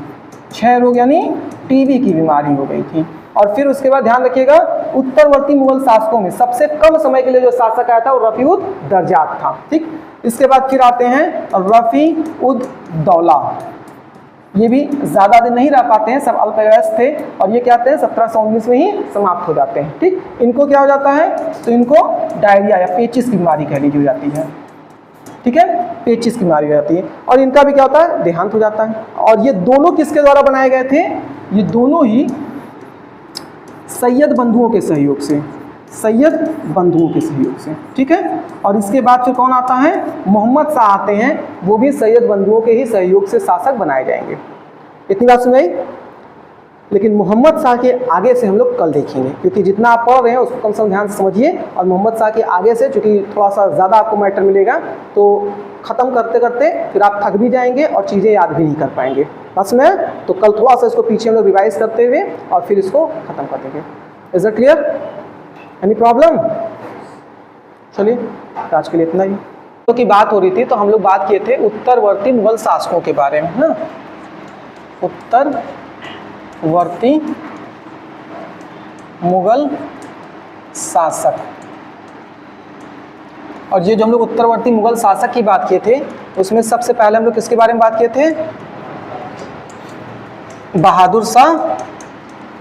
क्षय रोग यानी टीबी की बीमारी हो गई थी। और फिर उसके बाद ध्यान रखिएगा, उत्तरवर्ती मुगल शासकों में सबसे कम समय के लिए जो शासक आया था वो रफ़ी उद दर्जात था, ठीक। इसके बाद फिर आते हैं रफ़ी उद दौला, ये भी ज़्यादा दिन नहीं रह पाते हैं, सब अल्पवयस्क थे, और ये क्या आते हैं 1719 में ही समाप्त हो जाते हैं, ठीक। इनको क्या हो जाता है, तो इनको डायरिया या पेचिस की बीमारी कह लीजिए हो जाती है, ठीक है, पेचिस की बीमारी हो जाती है, और इनका भी क्या होता है, देहांत हो जाता है। और ये दोनों किसके द्वारा बनाए गए थे, ये दोनों ही सैयद बंधुओं के सहयोग से, सैयद बंधुओं के सहयोग से, ठीक है। और इसके बाद फिर कौन आता है, मोहम्मद शाह आते हैं, वो भी सैयद बंधुओं के ही सहयोग से शासक बनाए जाएंगे। इतनी बात सुनाई, लेकिन मोहम्मद शाह के आगे से हम लोग कल देखेंगे, क्योंकि जितना आप पढ़ रहे हैं उसको कम से कम ध्यान से समझिए, और मोहम्मद शाह के आगे से चूँकि थोड़ा सा ज़्यादा आपको मैटर मिलेगा, तो ख़त्म करते करते फिर आप थक भी जाएंगे और चीज़ें याद भी नहीं कर पाएंगे, बस में। तो कल थोड़ा सा इसको पीछे हम लोग रिवाइज करते हुए और फिर इसको ख़त्म कर देंगे। Is it clear, any problem? चलिए आज के लिए इतना ही। तो की बात हो रही थी, तो हम लोग बात किए थे उत्तरवर्ती मुगल शासकों के बारे में, है ना, उत्तरवर्ती मुगल शासक। और ये जो हम लोग उत्तरवर्ती मुगल शासक की बात किए थे, उसमें सबसे पहले हम लोग किसके बारे में बात किए थे, बहादुर शाह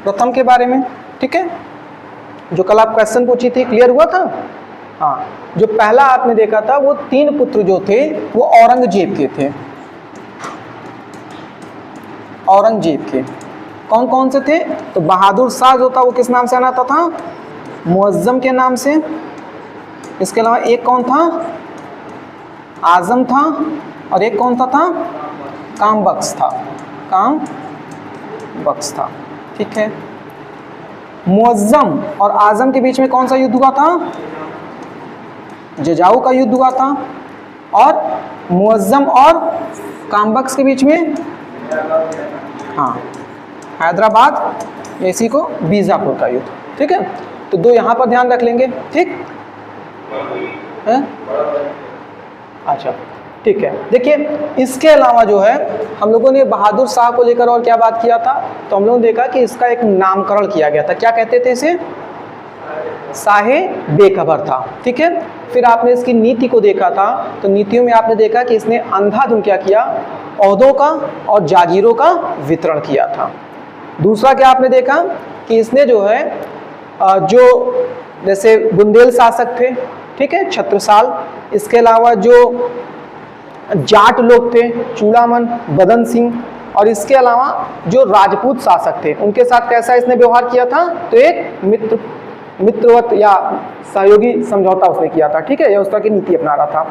प्रथम के बारे में, ठीक है, जो कल आप क्वेश्चन पूछी थी, क्लियर हुआ था। हाँ, जो पहला आपने देखा था वो 3 पुत्र जो थे वो औरंगजेब के थे, औरंगजेब के। कौन कौन से थे, तो बहादुर शाह जो था वो किस नाम से आना था, मुअज्जम के नाम से। इसके अलावा एक कौन था, आजम था, और एक कौन था कामबख्श था, कामबख्श था, ठीक है। मुअज्जम और आजम के बीच में कौन सा युद्ध हुआ था, जजाऊ का युद्ध हुआ था। और मुअज्जम और कामबख्श के बीच में, हाँ, हैदराबाद, इसी को बीजापुर का युद्ध, ठीक है। तो 2 यहाँ पर ध्यान रख लेंगे, ठीक है, अच्छा, ठीक है। देखिए इसके अलावा जो है हम लोगों ने बहादुर शाह को लेकर और क्या बात किया था, तो हम लोगों ने देखा कि इसका एक नामकरण किया गया था, क्या कहते थे इसे, शाहे बेखबर था, ठीक है। फिर आपने इसकी नीति को देखा था, तो नीतियों में आपने देखा कि इसने अंधाधुंध क्या किया, ओहदों का और जागीरों का वितरण किया था। दूसरा क्या आपने देखा कि इसने जो है जो जैसे बुंदेल शासक थे, ठीक है, छत्रसाल, इसके अलावा जो जाट लोग थे, चूड़ामन, बदन सिंह, और इसके अलावा जो राजपूत शासक थे उनके साथ कैसा इसने व्यवहार किया था, तो एक मित्रवत या सहयोगी समझौता उसने किया था, ठीक है, या उस तरह की नीति अपना रहा था।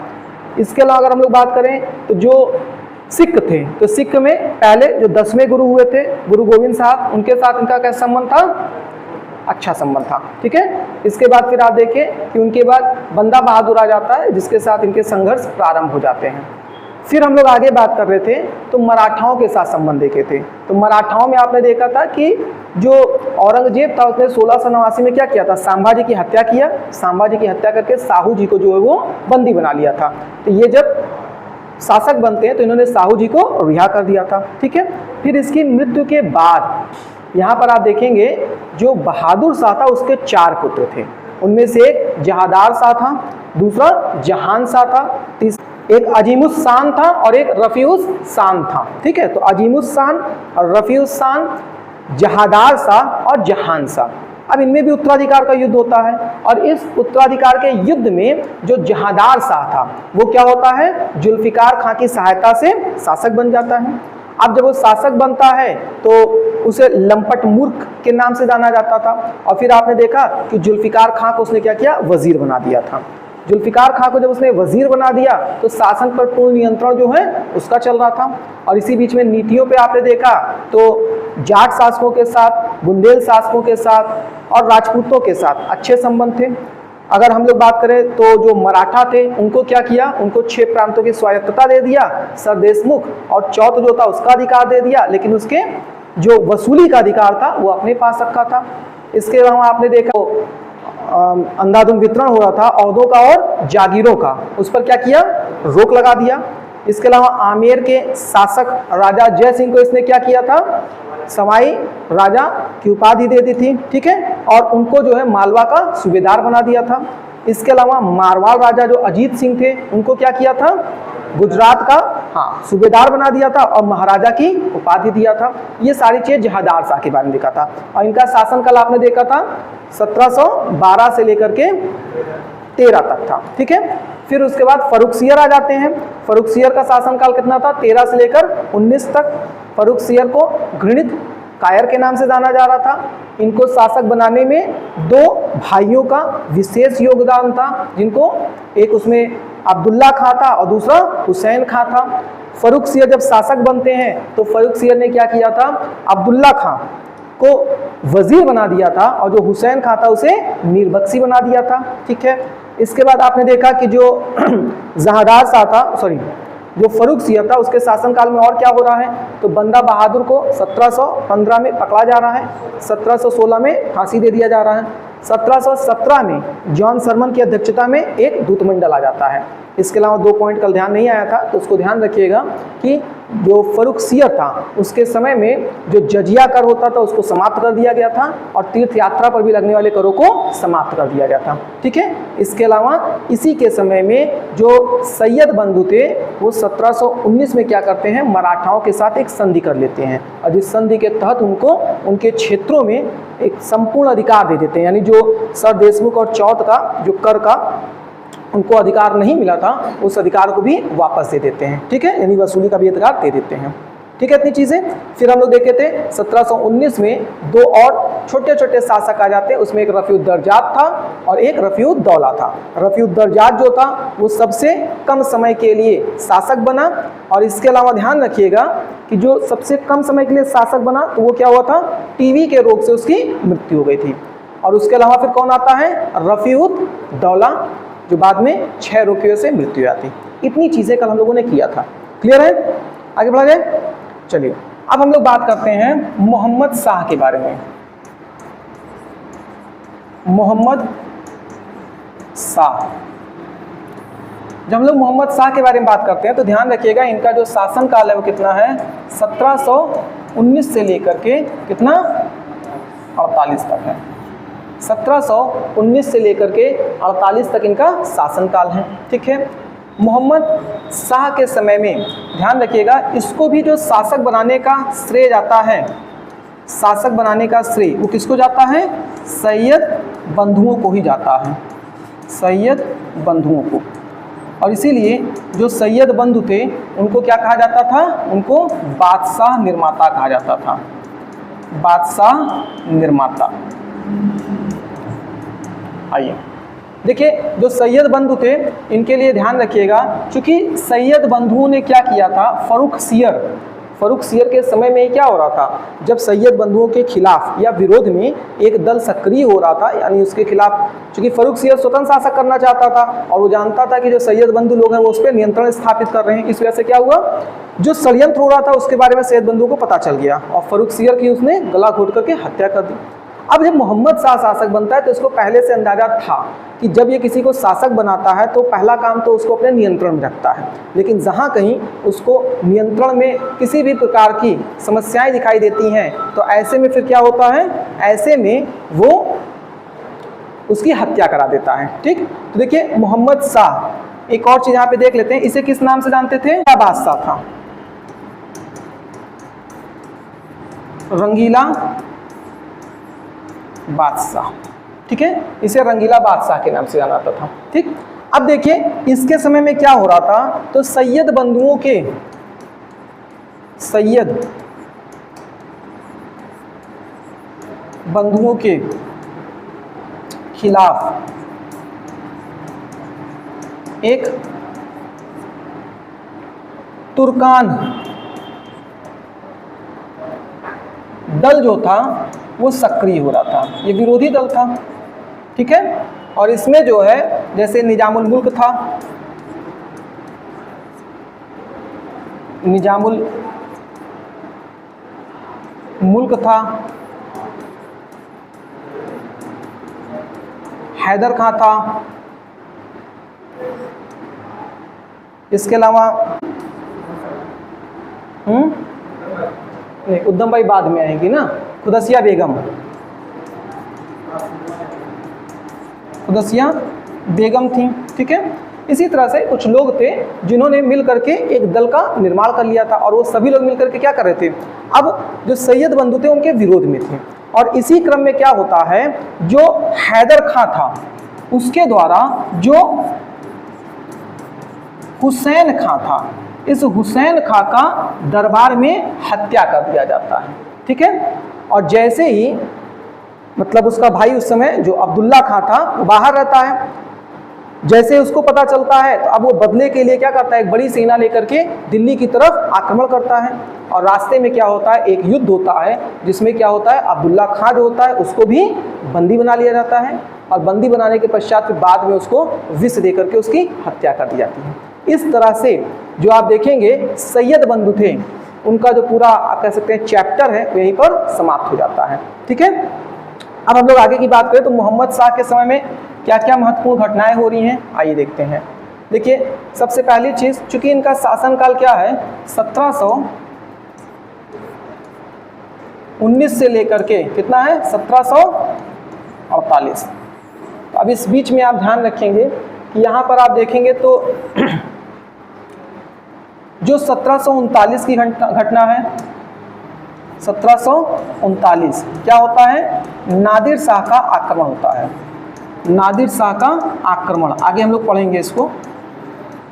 इसके अलावा अगर हम लोग बात करें तो जो सिख थे, तो सिख में पहले जो 10वें गुरु हुए थे गुरु गोविंद साहब, उनके साथ इनका कैसा संबंध था, अच्छा संबंध था, ठीक है। इसके बाद फिर आप देखें कि उनके बाद बंदा बहादुर आ जाता है जिसके साथ इनके संघर्ष प्रारंभ हो जाते हैं। फिर हम लोग आगे बात कर रहे थे तो मराठाओं के साथ संबंध देखे थे। तो मराठाओं में आपने देखा था कि जो औरंगजेब था उसने 1689 में क्या किया था, संभाजी की हत्या किया। संभाजी की हत्या करके साहू जी को जो है वो बंदी बना लिया था। तो ये जब शासक बनते हैं तो इन्होंने साहू जी को रिहा कर दिया था, ठीक है। फिर इसकी मृत्यु के बाद यहाँ पर आप देखेंगे जो बहादुर शाह था उसके 4 पुत्र थे। उनमें से एक जहादार शाह था, दूसरा जहान शाह था, एक अजीमुस शान था और एक रफीउस शान था, ठीक है। तो अजीमुस शान और रफीउस शान, जहादार शाह और जहान शाह। अब इनमें भी उत्तराधिकार का युद्ध होता है और इस उत्तराधिकार के युद्ध में जो जहादार शाह था वो क्या होता है, जुल्फिकार खां की सहायता से शासक बन जाता है। अब जब वो शासक बनता है तो उसे लंपट मूर्ख के नाम से जाना जाता था और फिर आपने देखा कि जुल्फिकार खां को उसने क्या किया, वजीर बना दिया था। जुल्फिकार खां को जब उसने वजीर बना दिया तो शासन पर पूर्ण नियंत्रण जो है उसका चल रहा था। और इसी बीच में नीतियों पे आपने देखा तो जाट शासकों के साथ, बुंदेल शासकों के साथ और राजपूतों के साथ अच्छे संबंध थे। अगर हम लोग बात करें तो जो मराठा थे उनको क्या किया, उनको 6 प्रांतों की स्वायत्तता दे दिया, सर देशमुख और चौथ जो था उसका अधिकार दे दिया, लेकिन उसके जो वसूली का अधिकार था वो अपने पास रखा था। इसके अलावा आपने देखा अंधाधुंध वितरण हो रहा था औहदों का और जागीरों का, उस पर क्या किया, रोक लगा दिया। इसके अलावा आमेर के शासक राजा जय सिंह को इसने क्या किया था, सवाई राजा की उपाधि दे दी थी, ठीक है, और उनको जो है मालवा का सूबेदार बना दिया था। इसके अलावा मारवाड़ राजा जो अजीत सिंह थे उनको क्या किया था, गुजरात का सूबेदार बना दिया था और महाराजा की उपाधि दिया था। ये सारी चीजें जहादार शाह के बारे में देखा था और इनका शासनकाल आपने देखा था 1712 से लेकर के 13 तक था, ठीक है। फिर उसके बाद फर्रुखसियर आ जाते हैं। फर्रुखसियर का शासनकाल कितना था, 13 से लेकर 19 तक। फर्रुखसियर को घृणित कायर के नाम से जाना जा रहा था। इनको शासक बनाने में 2 भाइयों का विशेष योगदान था, जिनको एक उसमें अब्दुल्ला खां था और दूसरा हुसैन खां था। फर्रुखसियर जब शासक बनते हैं तो फर्रुखसियर ने क्या किया था, अब्दुल्ला खां को वजीर बना दिया था और जो हुसैन खां था उसे मीरबख्शी बना दिया था, ठीक है। इसके बाद आपने देखा कि जो जहादार शाह था, जो फर्रुखसियर था उसके शासनकाल में और क्या हो रहा है, तो बंदा बहादुर को 1715 में पकड़ा जा रहा है, 1716 में फांसी दे दिया जा रहा है, 1717 में जॉन सरमन की अध्यक्षता में एक दूतमंडल आ जाता है। इसके अलावा 2 पॉइंट कल ध्यान नहीं आया था तो उसको ध्यान रखिएगा कि जो फर्रुखसियर था उसके समय में जो जजिया कर होता था उसको समाप्त कर दिया गया था और तीर्थ यात्रा पर भी लगने वाले करों को समाप्त कर दिया गया था, ठीक है। इसके अलावा इसी के समय में जो सैयद बंधु थे वो 1719 में क्या करते हैं, मराठाओं के साथ एक संधि कर लेते हैं और जिस संधि के तहत उनको उनके क्षेत्रों में एक संपूर्ण अधिकार दे देते हैं, यानी जो सर देशमुख और चौथ का जो कर का उनको अधिकार नहीं मिला था उस अधिकार को भी वापस दे देते हैं, ठीक है, यानी वसूली का भी अधिकार दे देते हैं, ठीक है। इतनी चीजें फिर हम लोग देखे थे 1719 में 2 और छोटे छोटे शासक आ जाते हैं, उसमें एक रफीउद्दर्जात था और एक रफीउद्दौला था। रफीउद्दर्जात जो था वो सबसे कम समय के लिए शासक बना और इसके अलावा ध्यान रखिएगा कि जो सबसे कम समय के लिए शासक बना तो वो क्या हुआ था, टीबी के रोग से उसकी मृत्यु हो गई थी। और उसके अलावा फिर कौन आता है, रफीउद्दौला, जो बाद में 6 रोगियों से मृत्यु हुई थी। इतनी चीजें कल हम लोगों ने किया था, क्लियर है। आगे बढ़ा जाए, चलिए अब हम लोग बात करते हैं मोहम्मद शाह के बारे में। मोहम्मद शाह, जब हम लोग मोहम्मद शाह के बारे में बात करते हैं तो ध्यान रखिएगा इनका जो शासन काल है वो कितना है, 1719 से लेकर के कितना 48 तक है। 1719 से लेकर के 48 तक इनका शासनकाल है, ठीक है। मोहम्मद शाह के समय में ध्यान रखिएगा इसको भी जो शासक बनाने का श्रेय जाता है, शासक बनाने का श्रेय वो किसको जाता है, सैयद बंधुओं को ही जाता है, सैयद बंधुओं को। और इसीलिए जो सैयद बंधु थे उनको क्या कहा जाता था, उनको बादशाह निर्माता कहा जाता था, बादशाह निर्माता। आइए देखिए, जो सैयद बंधु थे इनके लिए ध्यान रखिएगा, क्योंकि सैयद बंधुओं ने क्या किया था, फर्रुख सियर के समय में क्या हो रहा था, जब सैयद बंधुओं के खिलाफ या विरोध में एक दल सक्रिय हो रहा था, यानी उसके खिलाफ, क्योंकि फर्रुख सियर स्वतंत्र शासक करना चाहता था और वो जानता था कि जो सैयद बंधु लोग हैं वो उस पर नियंत्रण स्थापित कर रहे हैं। इस वजह से क्या हुआ, जो षड्यंत्र हो रहा था उसके बारे में सैयद बंधुओं को पता चल गया और फर्रुख सियर की उसने गला घोट करके हत्या कर दी। अब जब मोहम्मद शाह शासक बनता है तो इसको पहले से अंदाजा था कि जब ये किसी को शासक बनाता है तो पहला काम तो उसको अपने नियंत्रण में रखता है, लेकिन जहाँ कहीं उसको नियंत्रण में किसी भी प्रकार की समस्याएं दिखाई देती हैं तो ऐसे में फिर क्या होता है, ऐसे में वो उसकी हत्या करा देता है। ठीक, तो देखिए मोहम्मद शाह, एक और चीज यहाँ पे देख लेते हैं, इसे किस नाम से जानते थे, बादशाह था, रंगीला बादशाह। ठीक है, इसे रंगीला बादशाह के नाम से जाना जाता था। ठीक, अब देखिए इसके समय में क्या हो रहा था, तो सैयद बंधुओं के खिलाफ एक तुर्कान दल जो था वो सक्रिय हो रहा था, ये विरोधी दल था। ठीक है, और इसमें जो है जैसे निजामुल मुल्क था, निजामुल मुल्क था, हैदर खां था, इसके अलावा नहीं, उद्दम भाई बाद में आएंगी ना, खुदसिया बेगम थी। ठीक है, इसी तरह से कुछ लोग थे जिन्होंने मिल करके एक दल का निर्माण कर लिया था और वो सभी लोग मिल करके क्या कर रहे थे, अब जो सैयद बंधु थे उनके विरोध में थे। और इसी क्रम में क्या होता है, जो हैदर खां था उसके द्वारा जो हुसैन खां था, इस हुसैन खां का दरबार में हत्या कर दिया जाता है। ठीक है, और जैसे ही मतलब उसका भाई उस समय जो अब्दुल्ला खां था वो बाहर रहता है, जैसे उसको पता चलता है तो अब वो बदले के लिए क्या करता है, एक बड़ी सेना लेकर के दिल्ली की तरफ आक्रमण करता है। और रास्ते में क्या होता है, एक युद्ध होता है जिसमें क्या होता है, अब्दुल्ला खां जो होता है उसको भी बंदी बना लिया जाता है और बंदी बनाने के पश्चात फिर बाद में उसको विष दे करके उसकी हत्या कर दी जाती है। इस तरह से जो आप देखेंगे सैयद बंधु थे उनका जो पूरा आप कह सकते हैं चैप्टर है वो यहीं पर समाप्त हो जाता है। ठीक है, अब हम लोग आगे की बात करें तो मोहम्मद शाह के समय में क्या क्या महत्वपूर्ण घटनाएं हो रही हैं, आइए देखते हैं। देखिए सबसे पहली चीज, चूंकि इनका शासनकाल क्या है, 1719 से लेकर के कितना है, 1748। तो अब इस बीच में आप ध्यान रखेंगे कि यहाँ पर आप देखेंगे तो जो 1739 की घटना है, 1739 क्या होता है, नादिर शाह का आक्रमण होता है, नादिर शाह का आक्रमण, आगे हम लोग पढ़ेंगे इसको।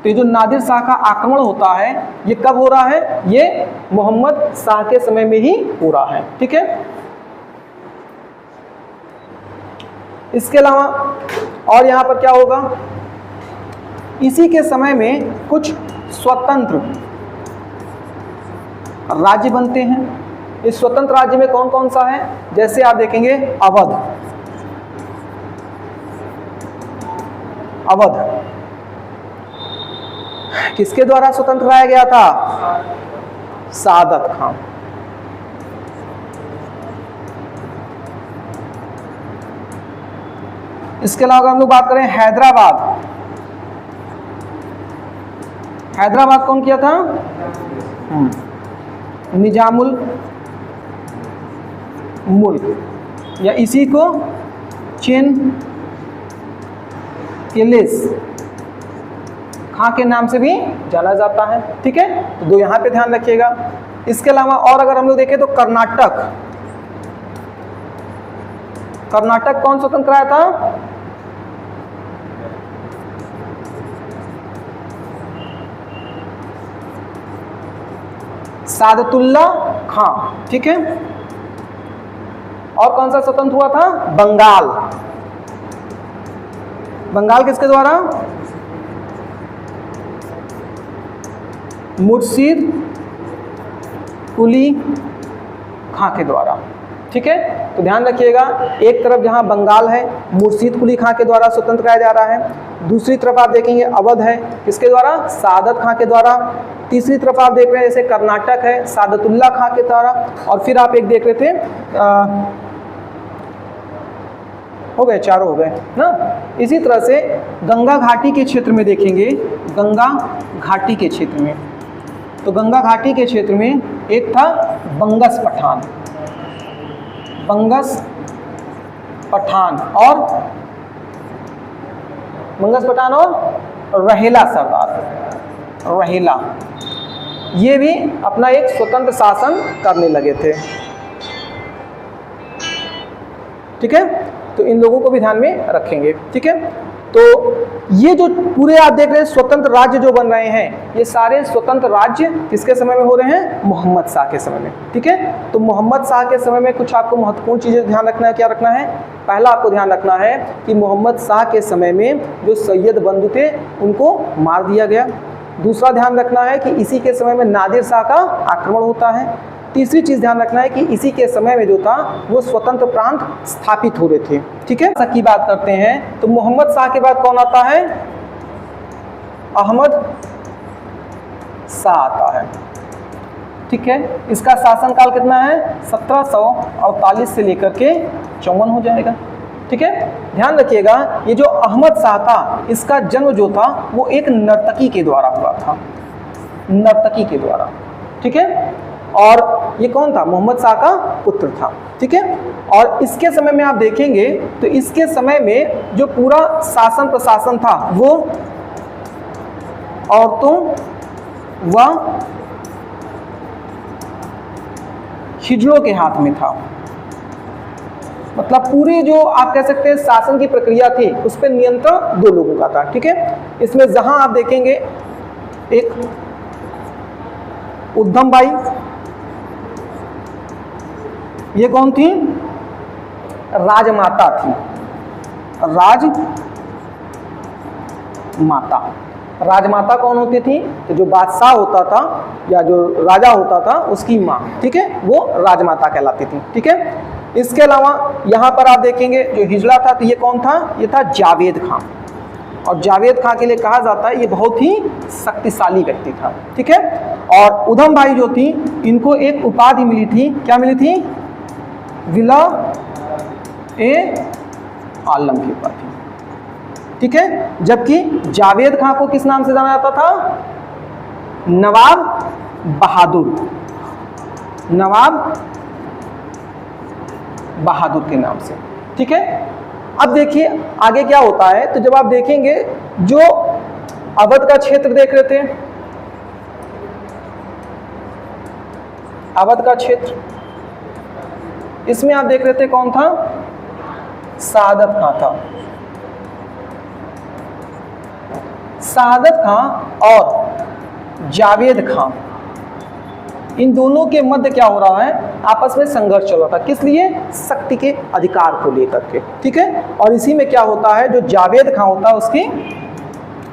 तो ये जो नादिर शाह का आक्रमण होता है ये कब हो रहा है, ये मोहम्मद शाह के समय में ही हो रहा है। ठीक है, इसके अलावा और यहाँ पर क्या होगा, इसी के समय में कुछ स्वतंत्र राज्य बनते हैं। इस स्वतंत्र राज्य में कौन कौन सा है, जैसे आप देखेंगे अवध, किसके द्वारा स्वतंत्र कराया गया था, सादत खान। इसके अलावा हम लोग बात करें हैदराबाद, हैदराबाद कौन किया था, निजामुल मुल्क, या इसी को चिनकिलिस खां के नाम से भी जाना जाता है। ठीक है, तो दो यहाँ पे ध्यान रखिएगा। इसके अलावा और अगर हम लोग देखें तो कर्नाटक, कर्नाटक कौन स्वतंत्र कराया था, सादतुल्ला खां, ठीक है। और कौन सा स्वतंत्र हुआ था? बंगाल। बंगाल किसके द्वारा? मुर्शीद कुली खां के द्वारा, ठीक है। तो ध्यान रखिएगा, एक तरफ जहां बंगाल है मुर्शीद कुली खां के द्वारा स्वतंत्र कराया जा रहा है, दूसरी तरफ आप देखेंगे अवध है किसके द्वारा? सादत खां के द्वारा। तीसरी तरफ आप देख रहे हैं जैसे कर्नाटक है सादतुल्ला खां के द्वारा। और फिर आप एक देख रहे थे हो गए, चारों हो गए ना। इसी तरह से गंगा घाटी के क्षेत्र में देखेंगे, गंगा घाटी के क्षेत्र में, तो गंगा घाटी के क्षेत्र में एक था बंगस पठान, बंगस पठान और बंगस पठान और रहेला सरदार, रहेला, ये भी अपना एक स्वतंत्र शासन करने लगे थे, ठीक है। तो इन लोगों को भी ध्यान में रखेंगे, ठीक है। तो ये जो पूरे आप देख रहे हैं स्वतंत्र राज्य जो बन रहे हैं, ये सारे स्वतंत्र राज्य किसके समय में हो रहे हैं? मोहम्मद शाह के समय में, ठीक है। तो मोहम्मद शाह के समय में कुछ आपको महत्वपूर्ण चीजें ध्यान रखना है। क्या रखना है? पहला आपको ध्यान रखना है कि मोहम्मद शाह के समय में जो सैयद बंधु थे उनको मार दिया गया। दूसरा ध्यान रखना है कि इसी के समय में नादिर शाह का आक्रमण होता है। तीसरी चीज ध्यान रखना है कि इसी के समय में जो था वो स्वतंत्र प्रांत स्थापित हो रहे थे, ठीक है। शाह की बात करते हैं तो मोहम्मद शाह के बाद कौन आता है? अहमद शाह आता है, ठीक है। इसका शासनकाल कितना है? 1748 से लेकर के 54 हो जाएगा, ठीक है। ध्यान रखिएगा, ये जो अहमद शाह था इसका जन्म जो था वो एक नर्तकी के द्वारा हुआ था, नर्तकी के द्वारा, ठीक है। और ये कौन था? मोहम्मद शाह का पुत्र था, ठीक है। और इसके समय में आप देखेंगे तो इसके समय में जो पूरा शासन प्रशासन था वो औरतों व हिजड़ों के हाथ में था। मतलब पूरी जो आप कह सकते हैं शासन की प्रक्रिया थी उस पर नियंत्रण दो लोगों का था, ठीक है। इसमें जहां आप देखेंगे एक उद्धम बाई, ये कौन थी? राजमाता थी, राजमाता। राजमाता कौन होती थी? तो जो बादशाह होता था या जो राजा होता था उसकी माँ, ठीक है, वो राजमाता कहलाती थी, ठीक है। इसके अलावा यहाँ पर आप देखेंगे जो हिजड़ा था तो ये कौन था? ये था जावेद खां। और जावेद खां के लिए कहा जाता है ये बहुत ही शक्तिशाली व्यक्ति था, ठीक है। और उधम भाई जो थी इनको एक उपाधि मिली थी, क्या मिली थी? विला ए आलम की उपाधि, ठीक है। जबकि जावेद खां को किस नाम से जाना जाता था? नवाब बहादुर, नवाब बहादुर के नाम से, ठीक है। अब देखिए आगे क्या होता है। तो जब आप देखेंगे जो अवध का क्षेत्र देख रहे थे, अवध का क्षेत्र, इसमें आप देख रहे थे कौन था? सादत खां था। सादत खां और जावेद खां, इन दोनों के मध्य क्या हो रहा है? आपस में संघर्ष चल रहा था। किस लिए? शक्ति के अधिकार को लेकर के, ठीक है। और इसी में क्या होता है, जो जावेद खां होता है उसकी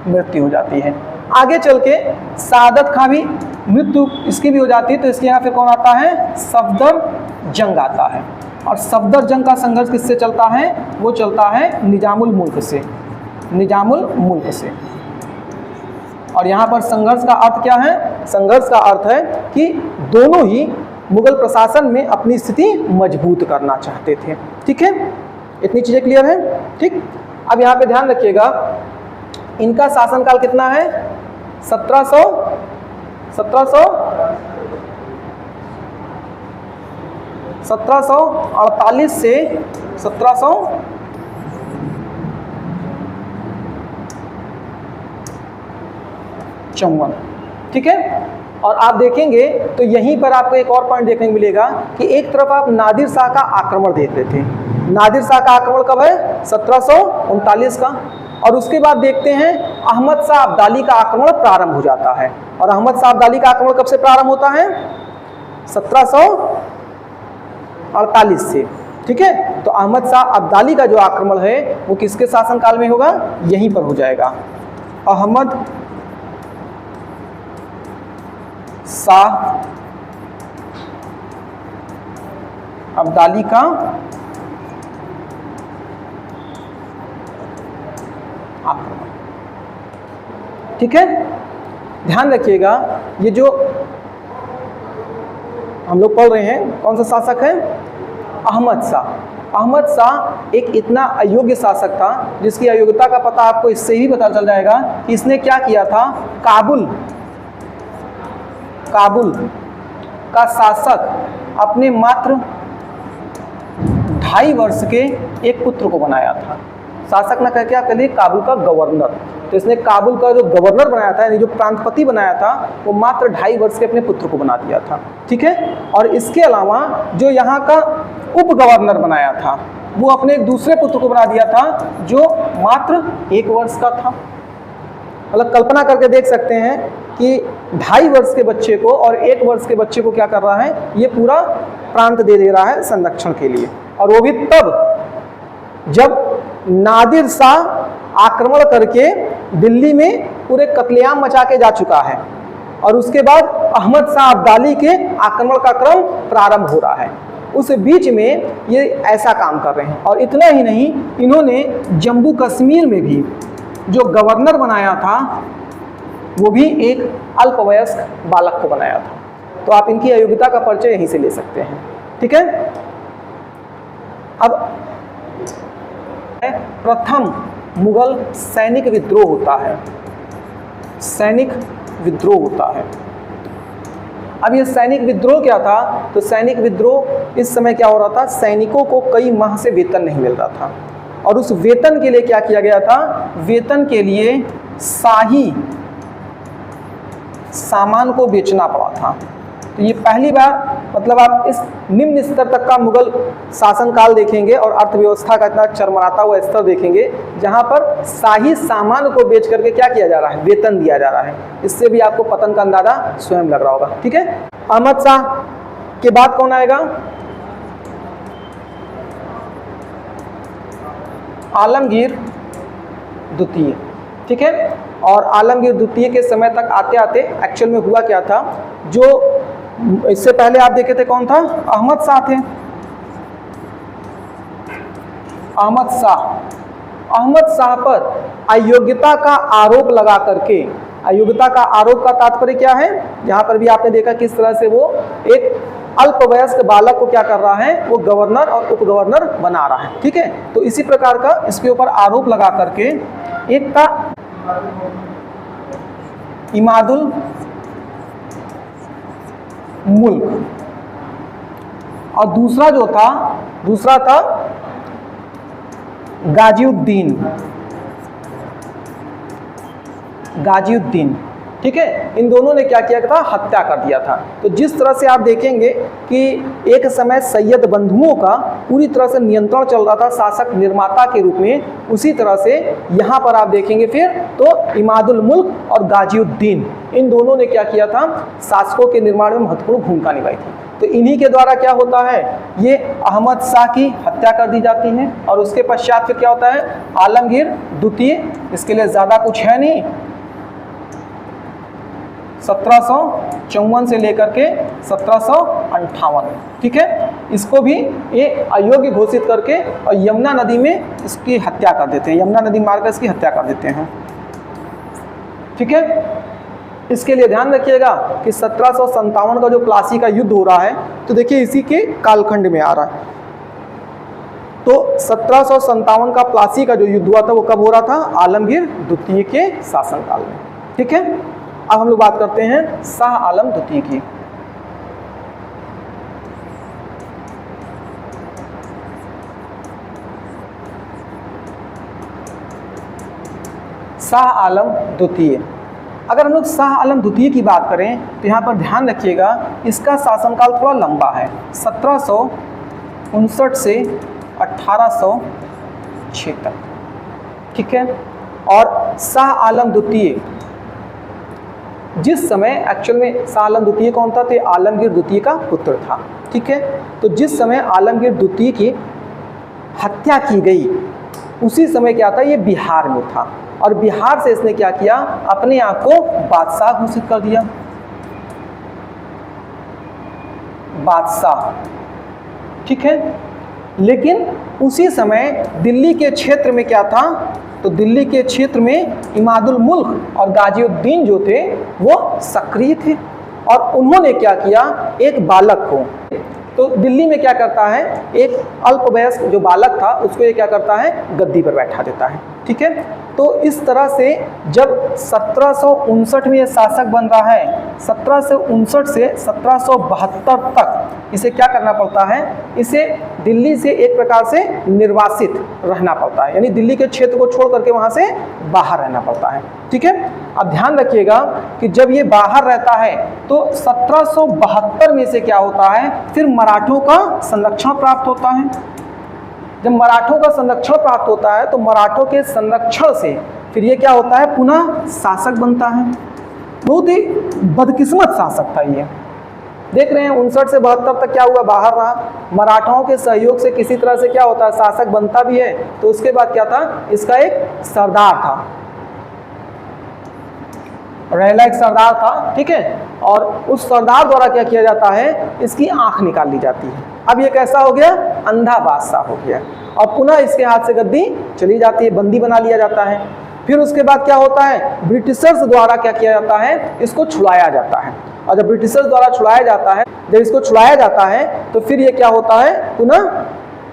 मृत्यु हो जाती है। आगे चल के सादत खां भी मृत्यु इसकी भी हो जाती है। तो इसके यहाँ फिर कौन आता है? सफदर जंग आता है। और सफदर जंग का संघर्ष किससे चलता है? वो चलता है निजामुल मुल्क से, निजामुल मुल्क से। और यहाँ पर संघर्ष का अर्थ क्या है? संघर्ष का अर्थ है कि दोनों ही मुगल प्रशासन में अपनी स्थिति मजबूत करना चाहते थे, ठीक है। इतनी चीजें क्लियर है, ठीक। अब यहाँ पे ध्यान रखिएगा इनका शासनकाल कितना है? 1748 से 1754, ठीक है। और आप देखेंगे तो यहीं पर आपको एक और पॉइंट देखने को मिलेगा कि एक तरफ आप नादिर शाह का आक्रमण देख रहे थे। नादिर शाह का आक्रमण कब है? 1739 का। और उसके बाद देखते हैं अहमद शाह अब्दाली का आक्रमण प्रारंभ हो जाता है। और अहमद शाह अब्दाली का आक्रमण कब से प्रारंभ होता है? 1748 से, ठीक है। तो अहमद शाह अब्दाली का जो आक्रमण है वो किसके शासनकाल में होगा? यहीं पर हो जाएगा, अहमद शाह अब्दाली का आक्रमण, ठीक है। ध्यान रखिएगा, ये जो हम लोग पढ़ रहे हैं कौन सा शासक है? अहमद शाह। अहमद शाह एक इतना अयोग्य शासक था जिसकी अयोग्यता का पता आपको इससे ही पता चल जाएगा कि इसने क्या किया था। काबुल का शासक अपने मात्र 2.5 वर्ष के एक पुत्र को बनाया था। शासक न कह क्या करिए, काबुल का गवर्नर। तो इसने काबुल का जो गवर्नर बनाया था, यानी जो प्रांतपति बनाया था, वो मात्र 2.5 वर्ष के अपने पुत्र को बना दिया था, ठीक है। और इसके अलावा जो यहाँ का उप गवर्नर बनाया था वो अपने एक दूसरे पुत्र को बना दिया था जो मात्र 1 वर्ष का था। मतलब कल्पना करके देख सकते हैं कि 2.5 वर्ष के बच्चे को और 1 वर्ष के बच्चे को क्या कर रहा है, ये पूरा प्रांत दे रहा है संरक्षण के लिए। और वो भी तब जब नादिर शाह आक्रमण करके दिल्ली में पूरे कत्लेआम मचा के जा चुका है और उसके बाद अहमद शाह अब्दाली के आक्रमण का क्रम प्रारंभ हो रहा है। उस बीच में ये ऐसा काम कर रहे हैं। और इतना ही नहीं, इन्होंने जम्मू कश्मीर में भी जो गवर्नर बनाया था वो भी एक अल्पवयस्क बालक को बनाया था। तो आप इनकी अयोग्यता का परिचय यहीं से ले सकते हैं, ठीक है। अब प्रथम मुगल सैनिक विद्रोह होता है, सैनिक विद्रोह होता है। अब ये सैनिक विद्रोह क्या था? तो सैनिक विद्रोह इस समय क्या हो रहा था, सैनिकों को कई माह से वेतन नहीं मिल रहा था और उस वेतन के लिए क्या किया गया था, वेतन के लिए शाही सामान को बेचना पड़ा था। तो ये पहली बार, मतलब आप इस निम्न स्तर तक का मुगल शासनकाल देखेंगे और अर्थव्यवस्था का इतना चरमराता हुआ स्तर देखेंगे जहां पर शाही सामान को बेच करके क्या किया जा रहा है, वेतन दिया जा रहा है। इससे भी आपको पतन का अंदाजा स्वयं लग रहा होगा, ठीक है। अहमद शाह के बाद कौन आएगा? आलमगीर द्वितीय, ठीक है। और आलमगीर द्वितीय के समय तक आते आते एक्चुअल में हुआ क्या था, जो इससे पहले आप देखे थे कौन था, अहमद शाह थे। अहमद शाह पर अयोग्यता का आरोप लगा करके, अयोग्यता का आरोप का तात्पर्य क्या है, यहाँ पर भी आपने देखा किस तरह से वो एक अल्पवयस्क बालक को क्या कर रहा है, वो गवर्नर और उप गवर्नर बना रहा है, ठीक है। तो इसी प्रकार का इसके ऊपर आरोप लगा करके एक था इमादुल मुल्क और दूसरा था गाजिउद्दीन, ठीक है। इन दोनों ने क्या किया था, हत्या कर दिया था। तो जिस तरह से आप देखेंगे कि एक समय सैयद बंधुओं का पूरी तरह से नियंत्रण चल रहा था शासक निर्माता के रूप में, उसी तरह से यहाँ पर आप देखेंगे फिर तो इमादुल मुल्क और गाजिउद्दीन, इन दोनों ने क्या किया था, शासकों के निर्माण में महत्वपूर्ण भूमिका निभाई थी। तो इन्हीं के द्वारा क्या होता है, ये अहमद शाह की हत्या कर दी जाती है और उसके पश्चात फिर क्या होता है, आलमगीर द्वितीय, इसके लिए ज़्यादा कुछ है नहीं, 1754 से लेकर के 1758, ठीक है। इसको भी ये अयोग्य घोषित करके और यमुना नदी में इसकी हत्या कर देते हैं, यमुना नदी मारकर इसकी हत्या कर देते हैं, ठीक है। इसके लिए ध्यान रखिएगा कि 1757 का जो प्लासी का युद्ध हो रहा है, तो देखिए इसी के कालखंड में आ रहा है। तो 1757 का प्लासी का जो युद्ध हुआ था वो कब हो रहा था, आलमगीर द्वितीय के शासनकाल में, ठीक है। अब हम लोग बात करते हैं शाह आलम द्वितीय की। शाह आलम द्वितीय, अगर हम लोग शाह आलम द्वितीय की बात करें तो यहाँ पर ध्यान रखिएगा इसका शासनकाल थोड़ा लंबा है, 1759 से 1806 तक, ठीक है। और शाह आलम द्वितीय जिस समय एक्चुअल में शाह आलम द्वितीय कौन था, तो आलमगीर द्वितीय का पुत्र था। ठीक है, तो जिस समय आलमगीर द्वितीय की हत्या की गई उसी समय क्या था, ये बिहार में था, और बिहार से इसने क्या किया, अपने आप को बादशाह घोषित कर दिया, बादशाह। ठीक है, लेकिन उसी समय दिल्ली के क्षेत्र में क्या था, तो दिल्ली के क्षेत्र में इमादुल मुल्क और गाजिउद्दीन जो थे वो सक्रिय थे, और उन्होंने क्या किया, एक बालक को, तो दिल्ली में क्या करता है, एक अल्पवयस्क जो बालक था उसको ये क्या करता है, गद्दी पर बैठा देता है। ठीक है, तो इस तरह से जब 1759 में ये शासक बन रहा है, 1759 से 1772 तक इसे क्या करना पड़ता है, इसे दिल्ली से एक प्रकार से निर्वासित रहना पड़ता है, यानी दिल्ली के क्षेत्र को छोड़ करके वहाँ से बाहर रहना पड़ता है। ठीक है, अब ध्यान रखिएगा कि जब ये बाहर रहता है तो 1772 में से क्या होता है, फिर मराठों का संरक्षण प्राप्त होता है। जब मराठों का संरक्षण प्राप्त होता है तो मराठों के संरक्षण से फिर ये क्या होता है, पुनः शासक बनता है। बहुत ही बदकिस्मत शासक था ये। देख रहे हैं 59 से 72 तक क्या हुआ, बाहर रहा, मराठाओं के सहयोग से किसी तरह से क्या होता है, शासक बनता भी है। तो उसके बाद क्या था, इसका एक सरदार था, रहला एक सरदार था। ठीक है, और उस सरदार द्वारा क्या किया जाता है, इसकी आंख निकाल ली जाती है। अब ये कैसा हो गया, अंधा बादशाह हो गया, और पुनः इसके हाथ से गद्दी चली जाती है, बंदी बना लिया जाता है। फिर उसके बाद क्या होता है, ब्रिटिशर्स द्वारा क्या किया जाता है, इसको छुड़ाया जाता है, और जब ब्रिटिशर्स द्वारा छुड़ाया जाता है, जब इसको छुड़ाया जाता है तो फिर ये क्या होता है, पुनः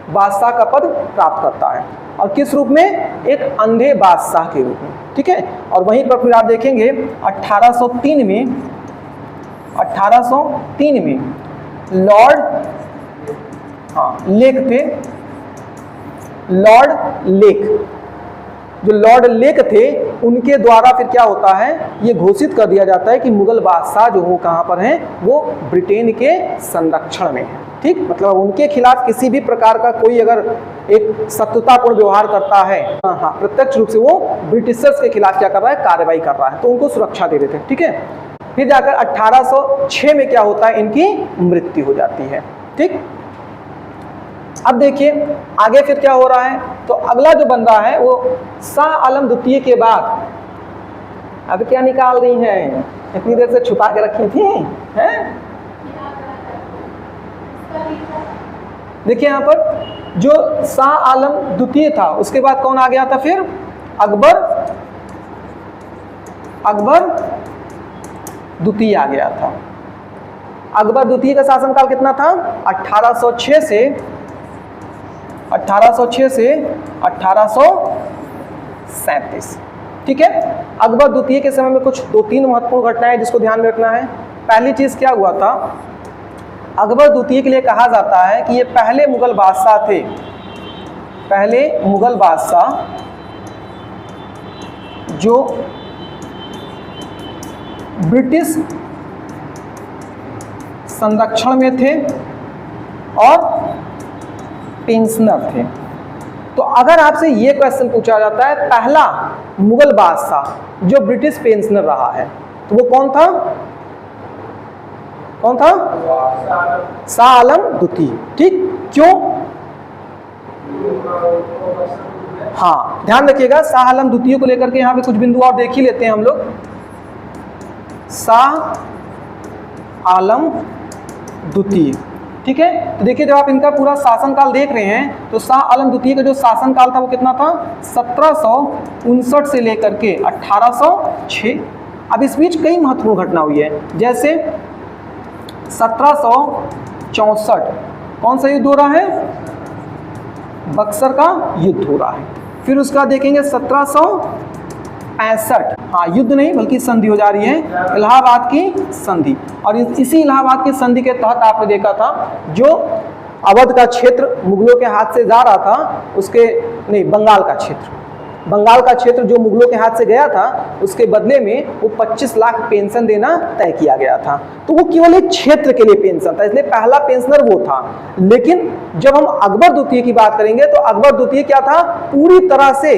बादशाह का पद प्राप्त करता है, और किस रूप में, एक अंधे बादशाह के रूप में। ठीक है, और वहीं पर फिर आप देखेंगे 1803 में लॉर्ड लेक थे, लॉर्ड लेक, जो लॉर्ड लेक थे उनके द्वारा फिर क्या होता है, ये घोषित कर दिया जाता है कि मुगल बादशाह जो हो कहाँ पर हैं, वो ब्रिटेन के संरक्षण में है। ठीक, मतलब उनके खिलाफ किसी भी प्रकार का कोई अगर एक शत्रुतापूर्ण व्यवहार करता है, हाँ प्रत्यक्ष रूप से वो ब्रिटिशर्स के खिलाफ क्या कर रहा है, कार्रवाई कर रहा है, तो उनको सुरक्षा दे देते हैं। ठीक है, फिर जाकर 1806 में क्या होता है, इनकी मृत्यु हो जाती है। ठीक, अब देखिए आगे फिर क्या हो रहा है, तो अगला जो बन रहा है वो शाह आलम द्वितीय के बाद, अब क्या निकाल रही हैं, इतनी देर से छुपा के रखी थी हैं। देखिए यहाँ पर जो शाह आलम द्वितीय था उसके बाद कौन आ गया था, फिर अकबर द्वितीय आ गया था। अकबर द्वितीय का शासनकाल कितना था, 1806 से 1837। ठीक है, अकबर द्वितीय के समय में कुछ 2-3 महत्वपूर्ण घटनाएं जिसको ध्यान में रखना है। पहली चीज क्या हुआ था, अकबर द्वितीय के लिए कहा जाता है कि ये पहले मुगल बादशाह थे, पहले मुगल बादशाह जो ब्रिटिश संरक्षण में थे और पेंशनर थे। तो अगर आपसे ये क्वेश्चन पूछा जाता है, पहला मुगल बादशाह जो ब्रिटिश पेंशनर रहा है, तो वो कौन था, कौन था, शाह आलम द्वितीय। ठीक, क्यों, हाँ ध्यान रखिएगा, शाह आलम द्वितीय को लेकर के यहाँ पे कुछ बिंदु और देख ही लेते हैं हम लोग। शाह आलम द्वितीय, ठीक है, तो देखिए जब आप इनका पूरा शासनकाल देख रहे हैं तो शाह आलम द्वितीय का जो शासनकाल था वो कितना था, 1759 से लेकर के 1806। अब इस बीच कई महत्वपूर्ण घटना हुई है, जैसे 1764 कौन सा युद्ध हो रहा है, बक्सर का युद्ध हो रहा है। फिर उसका देखेंगे 1765, हाँ युद्ध नहीं बल्कि संधि हो जा रही है, इलाहाबाद की संधि। और इसी इलाहाबाद की संधि के तहत आपने देखा था जो अवध का क्षेत्र मुगलों के हाथ से जा रहा था, उसके नहीं बंगाल का क्षेत्र, बंगाल का क्षेत्र जो मुगलों के हाथ से गया था उसके बदले में वो 25 लाख पेंशन देना तय किया गया था। तो वो केवल एक क्षेत्र के लिए पेंशन था, इसलिए पहला पेंशनर वो था। लेकिन जब हम अकबर द्वितीय की बात करेंगे तो अकबर द्वितीय क्या था, पूरी तरह से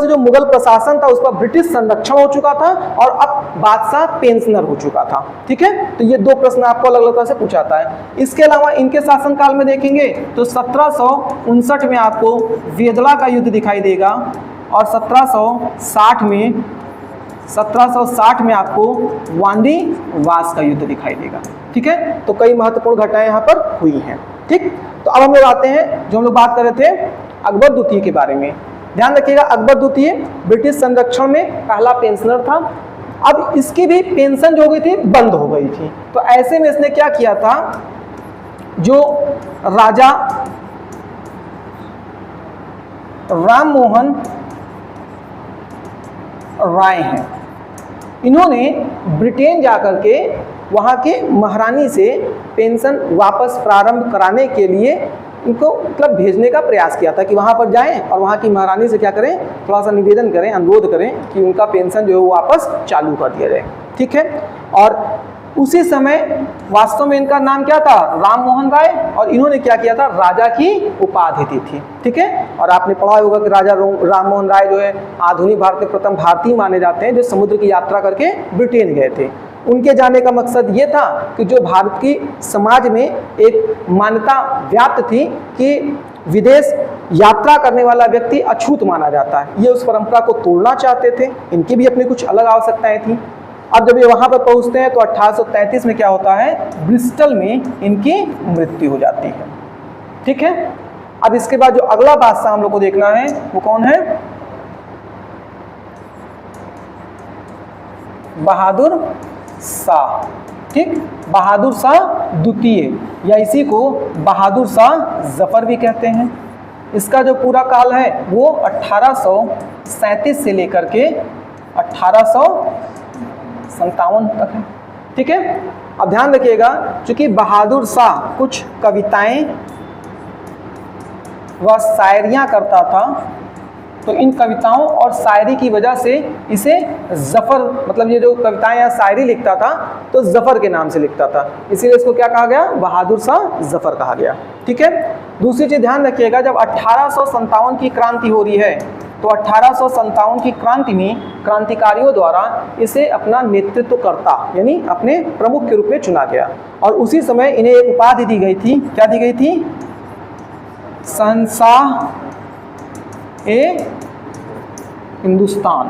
जो मुगल प्रशासन था उस पर ब्रिटिश संरक्षण हो चुका था और अब बादशाह पेंशनर हो चुका था। ठीक है, तो ये दो प्रश्न आपको अलग अलग तरह से पूछाता है। इसके अलावा इनके शासनकाल में देखेंगे तो 1759 में आपको वेदला का युद्ध दिखाई देगा और 1760 में आपको वांडी वास का युद्ध दिखाई देगा। ठीक है, तो कई महत्वपूर्ण घटनाएं यहाँ पर हुई हैं। ठीक, तो अब हम लोग आते हैं जो हम लोग बात कर रहे थे अकबर द्वितीय के बारे में। ध्यान रखिएगा, अकबर द्वितीय ब्रिटिश संरक्षण में पहला पेंशनर था। अब इसकी भी पेंशन जो हो गई थी बंद हो गई थी, तो ऐसे में इसने क्या किया था, जो राजा राम मोहन राय हैं, इन्होंने ब्रिटेन जाकर के वहाँ के महारानी से पेंशन वापस प्रारंभ कराने के लिए इनको मतलब भेजने का प्रयास किया था कि वहाँ पर जाएं और वहाँ की महारानी से क्या करें, थोड़ा सा निवेदन करें, अनुरोध करें कि उनका पेंशन जो है वो वापस चालू कर दिया जाए। ठीक है, और उसी समय वास्तव में इनका नाम क्या था, राम मोहन राय, और इन्होंने क्या किया था, राजा की उपाधि दी थी। ठीक है, और आपने पढ़ा होगा कि राजा राम मोहन राय जो है आधुनिक भारत के प्रथम भारतीय माने जाते हैं जो समुद्र की यात्रा करके ब्रिटेन गए थे। उनके जाने का मकसद ये था कि जो भारत की समाज में एक मान्यता व्याप्त थी कि विदेश यात्रा करने वाला व्यक्ति अछूत माना जाता है, ये उस परंपरा को तोड़ना चाहते थे। इनकी भी अपनी कुछ अलग आवश्यकताएं थी। अब जब ये वहां पर पहुंचते हैं तो 1833 में क्या होता है, ब्रिस्टल में इनकी मृत्यु हो जाती है। ठीक है, अब इसके बाद जो अगला बादशाह हम लोग को देखना है वो कौन है, बहादुर शाह। ठीक, बहादुर शाह द्वितीय या इसी को बहादुर शाह जफर भी कहते हैं। इसका जो पूरा काल है वो 1837 से लेकर के 1857 तक है। ठीक है, अब ध्यान रखिएगा, चूंकि बहादुर शाह कुछ कविताएं व शायरियां करता था तो इन कविताओं और शायरी की वजह से इसे जफर, मतलब ये जो कविताएं या शायरी लिखता था तो जफर के नाम से लिखता था, इसीलिए इसको क्या कहा गया, बहादुर शाह जफर कहा गया। ठीक है, दूसरी चीज ध्यान रखिएगा, जब 1857 की क्रांति हो रही है तो 1857 की क्रांति में क्रांतिकारियों द्वारा इसे अपना नेतृत्वकर्ता यानी अपने प्रमुख के रूप में चुना गया और उसी समय इन्हें एक उपाधि दी गई थी। क्या दी गई थी, शहंशाह ए हिंदुस्तान।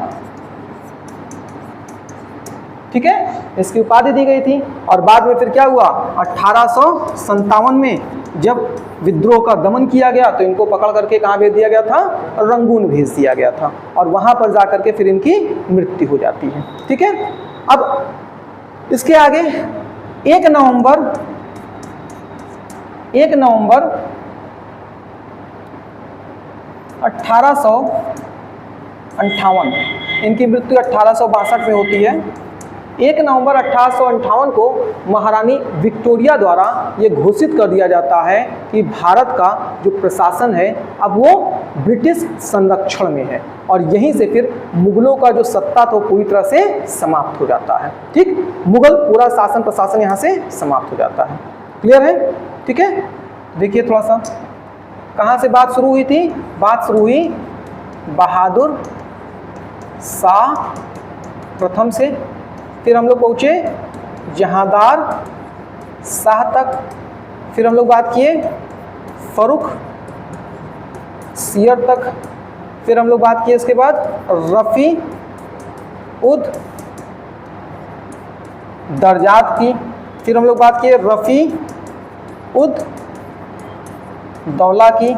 ठीक है, इसकी उपाधि दी गई थी। और बाद में फिर क्या हुआ, 1857 में जब विद्रोह का दमन किया गया तो इनको पकड़ करके कहाँ भेज दिया गया था, रंगून भेज दिया गया था और वहां पर जाकर के फिर इनकी मृत्यु हो जाती है। ठीक है, अब इसके आगे 1 नवंबर 1858, इनकी मृत्यु 1862 में होती है। 1 नवंबर 1858 को महारानी विक्टोरिया द्वारा ये घोषित कर दिया जाता है कि भारत का जो प्रशासन है अब वो ब्रिटिश संरक्षण में है और यहीं से फिर मुगलों का जो सत्ता था वो पूरी तरह से समाप्त हो जाता है। ठीक, मुगल पूरा शासन प्रशासन यहाँ से समाप्त हो जाता है। क्लियर है? ठीक है, देखिए थोड़ा सा कहाँ से बात शुरू हुई थी, बात शुरू हुई बहादुर शाह प्रथम से, फिर हम लोग पहुँचे जहांदार शाह तक, फिर हम लोग बात किए फरुख सियर तक, फिर हम लोग बात किए इसके बाद रफ़ी उद दर्जात की, फिर हम लोग बात किए रफ़ी उद दौला की,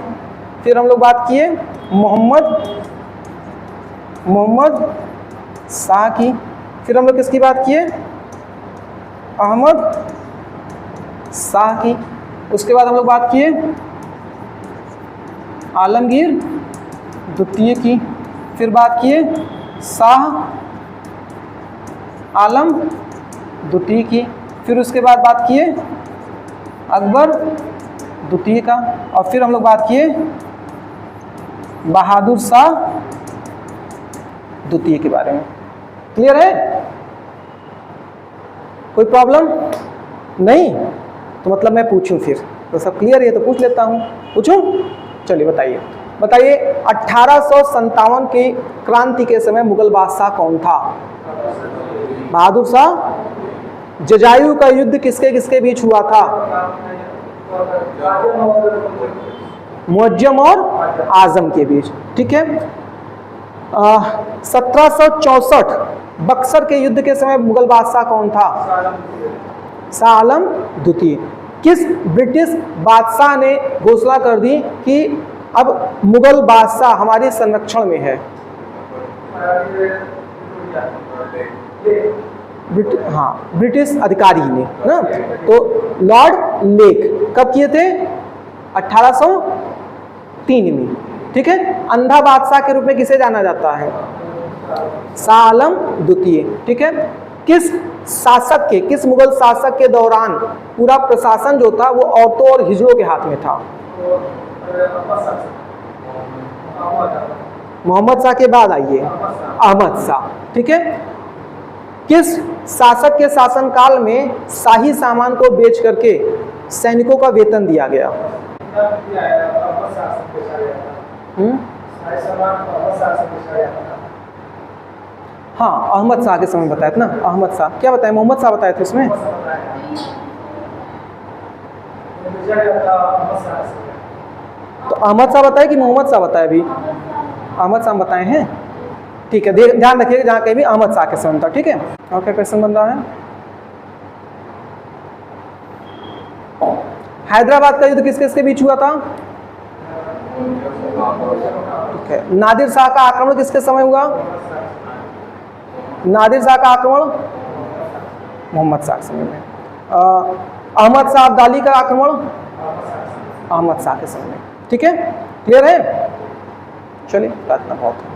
फिर हम लोग बात किए मोहम्मद शाह की, फिर हम लोग किसकी बात किए, अहमद शाह की, उसके बाद हम लोग बात किए आलमगीर द्वितीय की, फिर बात किए शाह आलम द्वितीय की, फिर उसके बाद बात किए अकबर द्वितीय का, और फिर हम लोग बात किए बहादुर शाह द्वितीय के बारे में। क्लियर है? कोई प्रॉब्लम नहीं? तो मतलब मैं पूछूं फिर, तो सब क्लियर है तो पूछ लेता हूं। पूछूं? चलिए बताइए 1857 की क्रांति के समय मुगल बादशाह कौन था? बहादुर शाह। जजायु का युद्ध किसके किसके बीच हुआ था? मुअज्जम और आजम के बीच। ठीक है। 1764 बक्सर के युद्ध के समय मुगल बादशाह कौन था? शाह आलम द्वितीय। किस ब्रिटिश बादशाह ने घोषणा कर दी कि अब मुगल बादशाह हमारे संरक्षण में है? ब्रिटिश अधिकारी ने ना, तो लॉर्ड लेक कब किए थे? 1803 में। ठीक है। अंधा बादशाह के रूप में किसे जाना जाता है? शाह आलम द्वितीय। ठीक है। किस मुगल शासक के दौरान पूरा प्रशासन जो था वो औरतों और हिजड़ों के हाथ में था? मोहम्मद शाह के बाद आइए अहमद शाह। ठीक है। किस शासक के शासनकाल में शाही सामान को बेच करके सैनिकों का वेतन दिया गया? हाँ, अहमद शाह के समय बताया था ना। अहमद शाह क्या बताया? मोहम्मद शाह बताए थे उसमें। तो अहमद शाह बताया कि मोहम्मद शाह बताया? अभी अहमद शाह बताए हैं। ठीक है, ध्यान रखिएगा जहाँ कहीं भी अहमद शाह के समय था। ठीक है। और क्या क्वेश्चन बन रहा है? हैदराबाद का युद्ध किस किस के बीच हुआ था? ठीक है। नादिर शाह का आक्रमण किसके समय हुआ? नादिर शाह का आक्रमण मोहम्मद शाह के समय में। अहमद शाह अब्दाली का आक्रमण अहमद शाह के समय में। ठीक है। क्लियर है? चलिए, इतना बहुत है।